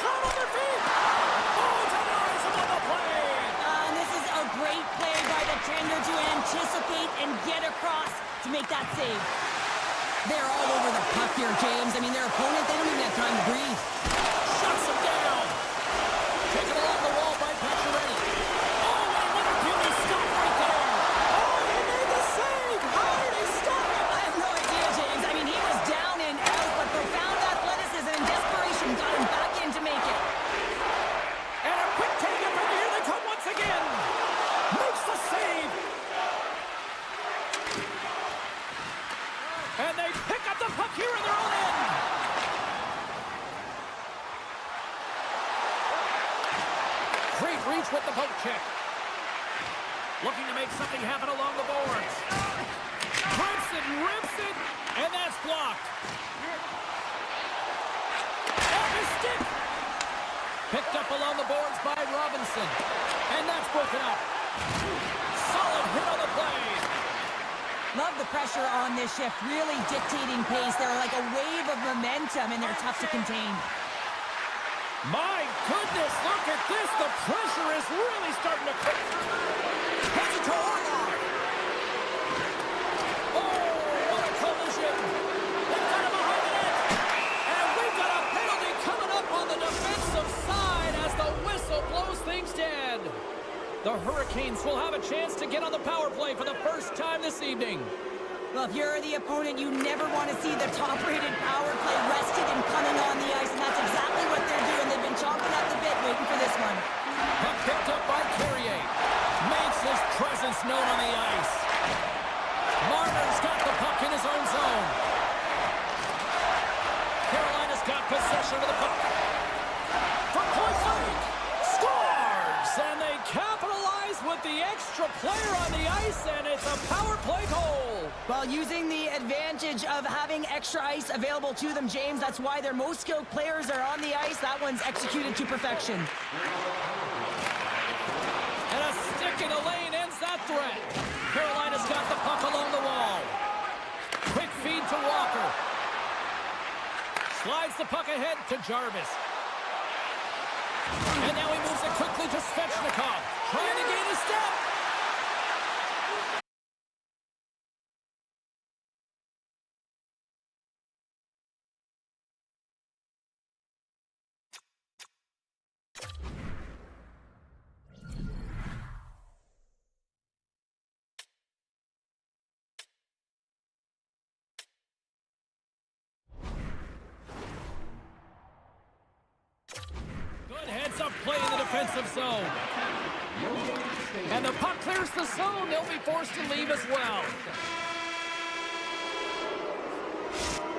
Turn on their feet. Oh, denies him on the play. And this is a great play by the defender to anticipate and get across to make that save. They're all over the puck here, James. I mean, their opponent, they don't even have time to breathe. Shuts him down. Taken along the wall by Pacioretty. Oh, and what a beauty stop right there. Oh, he made the save. How did he stop it? I have no idea, James. I mean, he was down and out, but profound athleticism and desperation got him back in to make it. And a quick take up, and here they come once again. Makes the save. And they pick up the puck here in their own end. Great reach with the poke check. Looking to make something happen along the boards. Grips it, rips it, and that's blocked. Off his stick. Picked up along the boards by Robinson. And that's broken up. Solid hit on the play. Love the pressure on this shift, really dictating pace. They're like a wave of momentum, and they're tough to contain. My goodness, look at this. The pressure is really starting to cook. Heads it to Orlov. Oh, what a collision. They've got him behind the net. And we've got a penalty coming up on the defensive side as the whistle blows things dead. The Hurricanes will have a chance to get on the power play for the first time this evening. Well, if you're the opponent, you never want to see the top-rated power play rested and coming on the ice, and that's exactly what they're doing. They've been chomping at the bit waiting for this one. Puck picked up by Carrier. Makes his presence known on the ice. Marner's got the puck in his own zone. Carolina's got possession of the puck. From point blank. Scores! And they capitalize with the extra player on the ice, and it's a power play goal. Well, using the advantage of having extra ice available to them, James, that's why their most skilled players are on the ice. That one's executed to perfection. And a stick in the lane ends that threat. Carolina's got the puck along the wall. Quick feed to Walker. Slides the puck ahead to Jarvis. And now he moves it quickly to Svechnikov. Trying to gain a step. Heads up play in the defensive zone. And the puck clears the zone. They'll be forced to leave as well.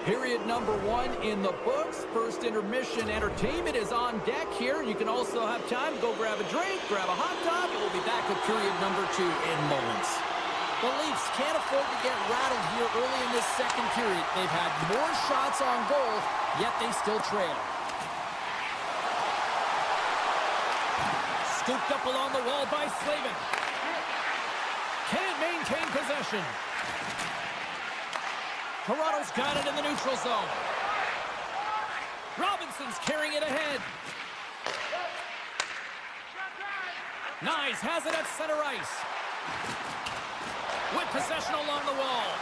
Period number 1 in the books. First intermission entertainment is on deck here. You can also have time to go grab a drink, grab a hot dog, and we'll be back with period number 2 in moments. The Leafs can't afford to get rattled here early in this second period. They've had more shots on goal, yet they still trail. Scooped up along the wall by Slavin. Can't maintain possession. Toronto's got it in the neutral zone. Robinson's carrying it ahead. Nyes has it at center ice. With possession along the wall.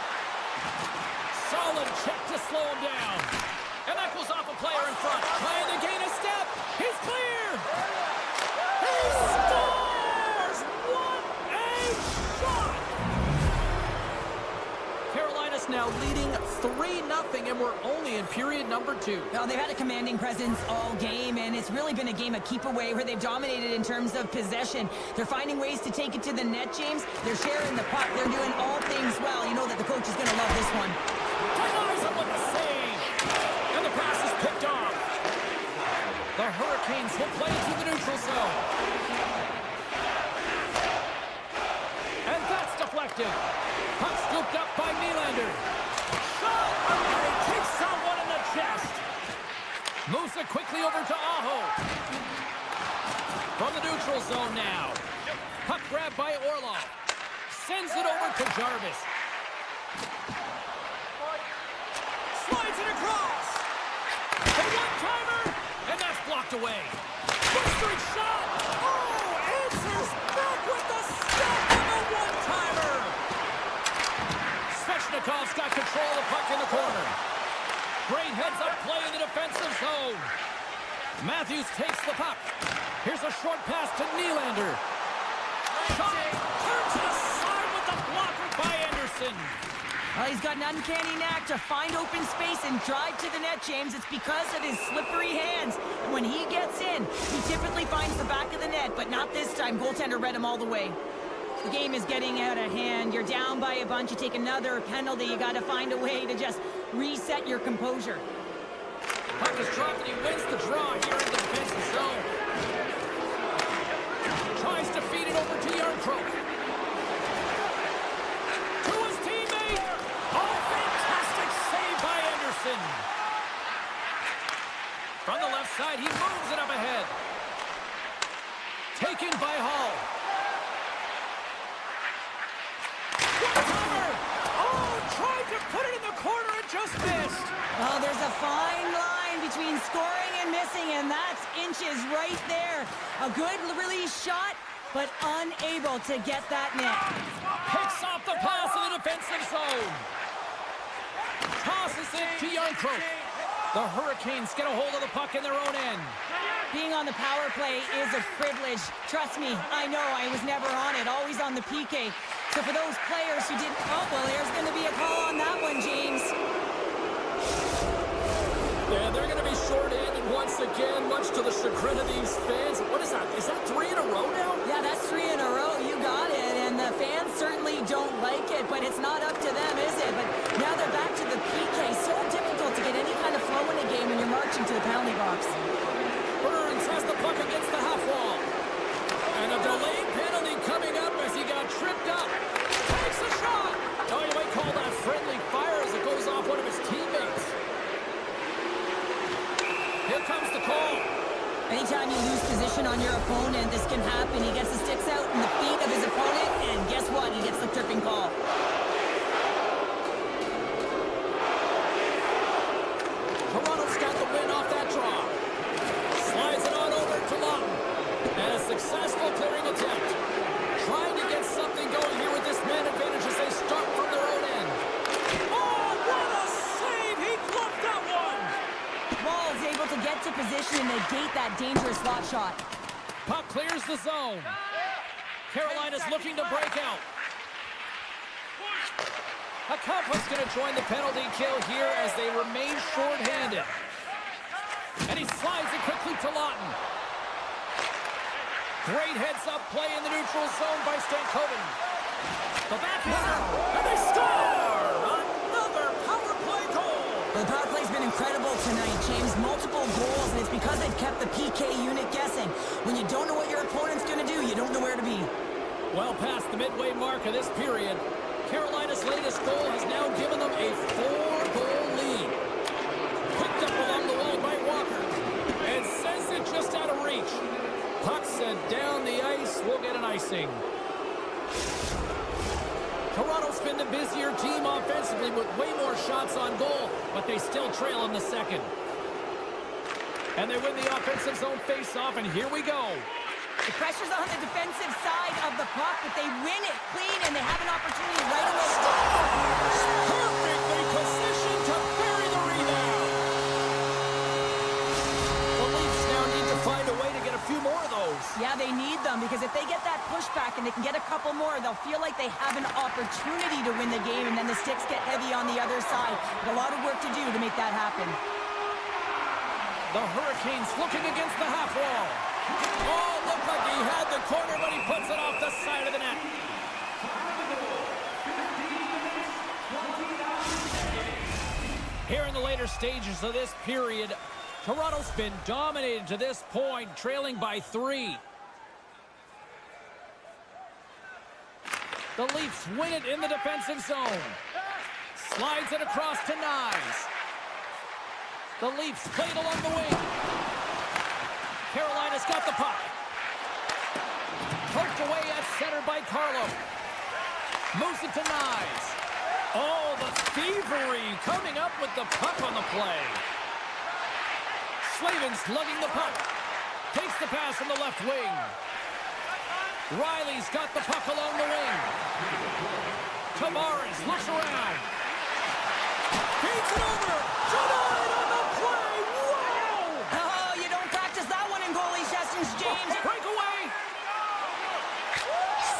Solid check to slow him down. And that goes off a player in front. Trying to gain a step. He's clear. He scores! What a shot! Carolina's now leading 3-0, and we're only in period number 2. Well, they've had a commanding presence all game, and it's really been a game of keep away where they've dominated in terms of possession. They're finding ways to take it to the net, James. They're sharing the puck. They're doing all things well. You know that the coach is going to love this one. Eyes up with the save. And the pass is picked off. The Hurricanes will play to the neutral zone. And that's deflected. Puck scooped up by Nylander. Shot! And he takes someone in the chest. Moves it quickly over to Aho. From the neutral zone now. Puck grabbed by Orlov. Sends it over to Jarvis. Slides it across. A one-timer. And that's blocked away. Blistering shot. Oh, answers back with the step and the one-timer. Svechnikov's got control of the puck in the corner. Great heads-up play in the defensive zone. Matthews takes the puck. Here's a short pass to Nylander. Shot. Turns to the side with the blocker by Anderson. Well, he's got an uncanny knack to find open space and drive to the net, James. It's because of his slippery hands. And when he gets in, he typically finds the back of the net, but not this time. Goaltender read him all the way. The game is getting out of hand. You're down by a bunch. You take another penalty. You got to find a way to just reset your composure. Puck is dropped and he wins the draw here in the defensive zone. Tries to feed it over to Yarncroke. To his teammate. Oh, fantastic save by Anderson. From the left side, he moves it up ahead. Taken by Hall. One-timer. Oh, tried to put it in the corner and just missed. Oh, there's a fine line between scoring and missing, and that's inches right there. A good release shot, but unable to get that net. Picks off the pass in the defensive zone. Tosses it to Yarncroke. The Hurricanes get a hold of the puck in their own end. Being on the power play is a privilege. Trust me, I know I was never on it, always on the PK. So for those players who didn't, oh, well, there's going to be a call on that one, James. Yeah, they're going to be short-handed once again, much to the chagrin of these fans. What is that? Is that 3 in a row now? Yeah, that's 3 in a row. You got it. And the fans certainly don't like it, but it's not up to them, is it? But now they're back to the PK. So difficult to get any kind of flow in a game when you're marching to the penalty box. Burns has the puck against the half wall. And a delayed penalty coming up as he got tripped up. Takes a shot. Oh, you might call that friendly fire as it goes off one of his teammates. Here comes the call. Anytime you lose position on your opponent, this can happen. He gets the sticks out in the feet of his opponent, and guess what? He gets the tripping call. Toronto's got the win off that draw. Slides it on over to Lawton. And a successful clearing attempt. Trying to get something going here with this man advantage as they start from their own end. Oh, what a save! He blocked that one! Wall's able to get to position and negate that dangerous slot shot. Puck clears the zone. Carolina's looking to break out. Akapa's going to join the penalty kill here as they remain short-handed. And he slides it quickly to Lawton. Great heads-up play in the neutral zone by Stankoven. The backhander, and they score! Another power play goal! Well, the power play's been incredible tonight, James. Multiple goals, and it's because they've kept the PK unit guessing. When you don't know what your opponent's going to do, you don't know where to be. Well past the midway mark of this period, Carolina's latest goal has now given them a 4-goal lead. Picked up along the wall by Walker, and sends it just out of reach. Puck sent down the ice, will get an icing. Toronto's been the busier team offensively with way more shots on goal, but they still trail in the second. And they win the offensive zone face-off, and here we go. The pressure's on the defensive side of the puck, but they win it clean, and they have an opportunity right away. Perfectly positioned to bury the rebound. The Leafs now need to find a way to get a few more of those. Yeah, they need them, because if they get that pushback and they can get a couple more, they'll feel like they have an opportunity to win the game, and then the sticks get heavy on the other side. But a lot of work to do to make that happen. The Hurricanes looking against the half wall. Oh, looked like he had the corner, but he puts it off the side of the net. Here in the later stages of this period, Toronto's been dominated to this point, trailing by 3. The Leafs win it in the defensive zone. Slides it across to Nyes. The Leafs played along the wing. Carolina's got the puck. Poked away at center by Carlo. Moves it to Nyes. Oh, the thievery coming up with the puck on the play. Slavin's lugging the puck. Takes the pass from the left wing. Riley's got the puck along the wing. Tavares looks around. Feeds it over. Tonight on the play. Wow! Oh, you don't practice that one in goalie sessions, James. Breakaway.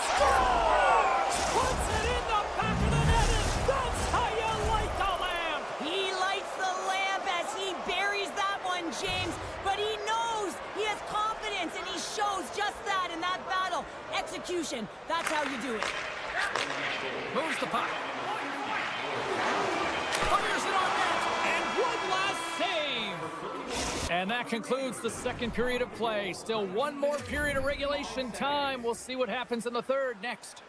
Scores! Puts it in the back of the net, and that's how you light the lamp. He lights the lamp as he buries that one, James. But he knows he has confidence, and he shows just that in that battle. Execution. That's how you do it. Moves the puck. Fires it on net, and one last save. And that concludes the second period of play. Still one more period of regulation time. We'll see what happens in the third next.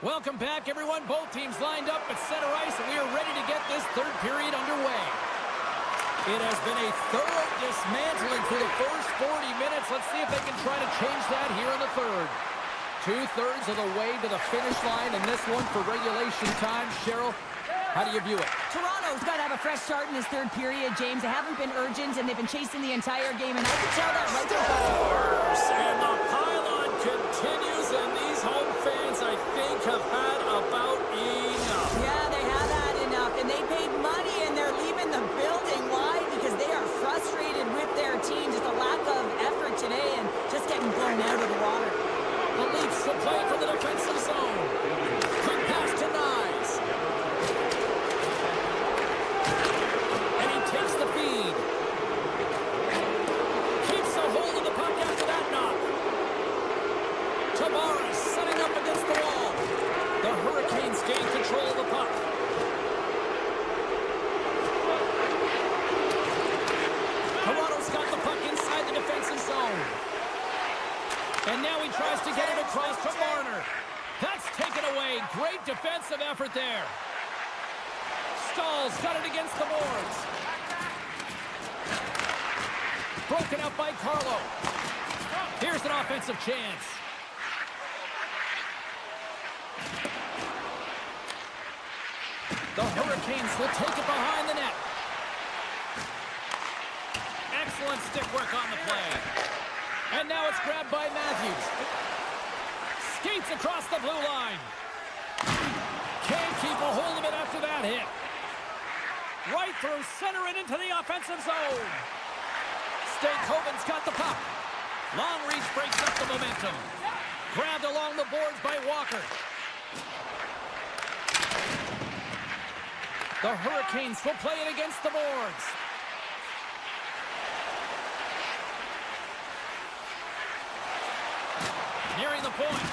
Welcome back, everyone. Both teams lined up at center ice, and we are ready to get this third period underway. It has been a thorough dismantling through the first 40 minutes. Let's see if they can try to change that here in the third. 2/3 of the way to the finish line, and this one for regulation time. Cheryl, how do you view it? Toronto's got to have a fresh start in this third period, James. They haven't been urgent, and they've been chasing the entire game, and I can tell that right from And the pylon continues, and these home fans, I think, have had about enough. Yeah, they have had enough, and they paid money, and they're leaving the building. Why? Because they are frustrated with their team. Just a lack of effort today, and just getting blown out of the water. The Leafs will play from the defensive zone. Quick pass to Nyes. And he takes the feed. Keeps a hold of the puck after that knock. Tavares setting up against the wall. The Hurricanes gain control of the puck. Toronto's got the puck inside the defensive zone. And now he tries to get it across to Marner. That's taken away. Great defensive effort there. Stahl's got it against the boards. Broken up by Carlo. Here's an offensive chance. The Hurricanes will take it behind the net. Excellent stick work on the play. And now it's grabbed by Matthews. Skates across the blue line. Can't keep a hold of it after that hit. Right through center and into the offensive zone. Stankoven's got the puck. Long reach breaks up the momentum. Grabbed along the boards by Walker. The Hurricanes will play it against the boards. Nearing the point.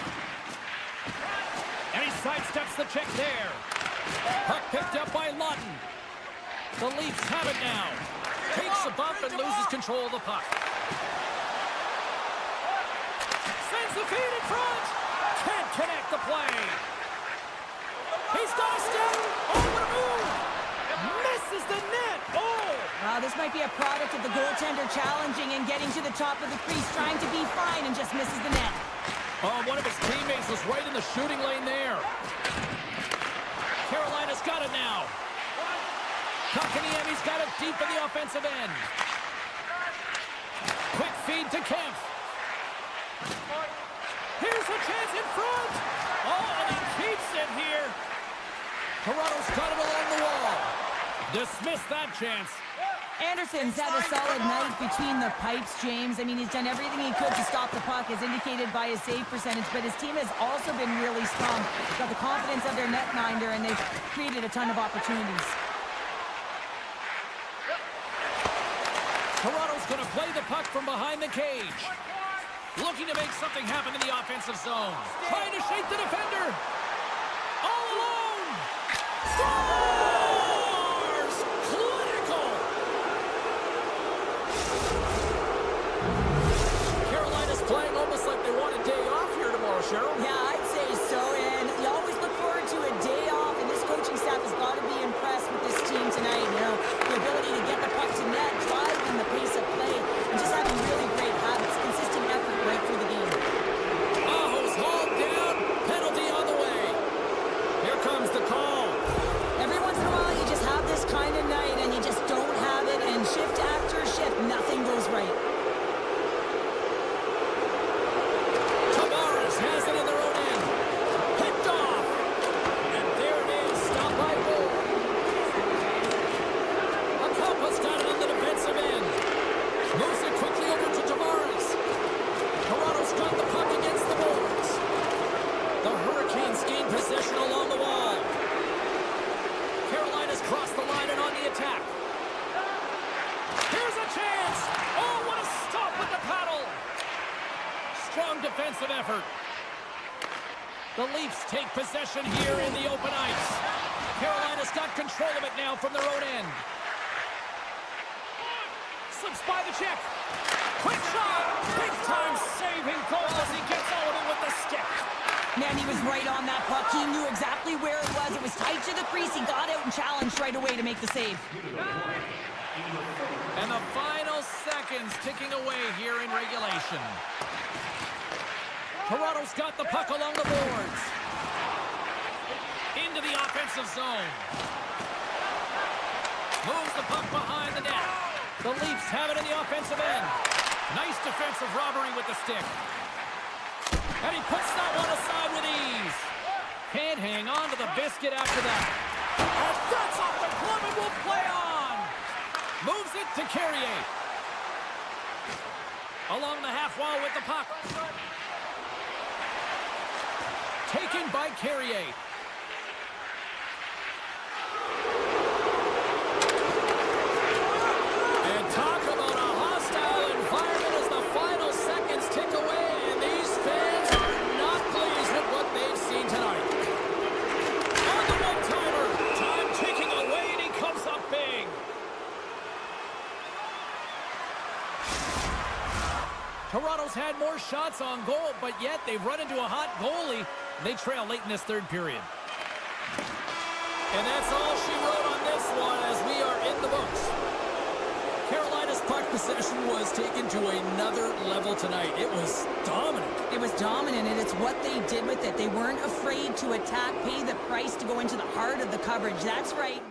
And he sidesteps the check there. Puck picked up by Lawton. The Leafs have it now. Takes a bump and loses control of the puck. Sends the feed in front. Can't connect the play. He's got a step. Oh, what a move. Misses the net. Oh. Wow, this might be a product of the goaltender challenging and getting to the top of the crease, trying to be fine, and just misses the net. Oh, one of his teammates was right in the shooting lane there. Carolina's got it now. Kotkaniemi's got it deep in the offensive end. Quick feed to Kempf. Here's a chance in front. Oh, and he keeps it here. Toronto's got it along the wall. Dismiss that chance. Anderson's had a solid night between the pipes, James. I mean, he's done everything he could to stop the puck, as indicated by his save percentage, but his team has also been really strong. They've got the confidence of their netminder, and they've created a ton of opportunities. Toronto's going to play the puck from behind the cage. Looking to make something happen in the offensive zone. Trying to shake the defender. All alone. Scores! Clinical! Carolina's playing almost like they want a day off here tomorrow, Cheryl. Yeah, I'd say so, and you always look forward to a day off, and this coaching staff has got to be impressed with this team tonight. You know, the ability to get the puck to net, driving the pace of play, and just having really great habits, consistent effort right through the game. Aho's hauled down, penalty on the way. Here comes the call. Every once in a while, you just have this kind of night, and you just don't have it, and shift after shift, nothing goes right. Tavares has it in their own end. Picked off. And there it is, stopped by Wolf. Akapa's got it on the defensive end. Moves it quickly over to Tavares. Toronto's got the puck against the boards. The Hurricanes gain possession along the wall. Carolina's crossed the line and on the attack. Here's a chance. Oh, what a stop with the paddle. Strong defensive effort. The Leafs take possession here in the open ice. Carolina's got control of it now from their own end. Slips by the check. Quick shot. Big time saving goal as he gets all of it with the stick. Man, he was right on that puck. He knew exactly where it was. It was tight to the crease. He got out and challenged right away to make the save. And the final seconds ticking away here in regulation. Toronto's got the puck along the boards. Into the offensive zone. Moves the puck behind the net. The Leafs have it in the offensive end. Nice defensive robbery with the stick. And he puts that one aside with ease. Can't hang on to the biscuit after that. And that's off the glove and will play on. Moves it to Carrier. Along the half wall with the puck. Taken by Carrier. And talk about a hostile environment as the final seconds tick away, and these fans are not pleased with what they've seen tonight. On the one-timer, time ticking away, and he comes up big. Toronto's had more shots on goal, but yet they've run into a hot goalie. They trail late in this third period. And that's all she wrote on this one as we are in the books. Carolina's puck possession was taken to another level tonight. It was dominant. It was dominant, and it's what they did with it. They weren't afraid to attack, pay the price to go into the heart of the coverage. That's right.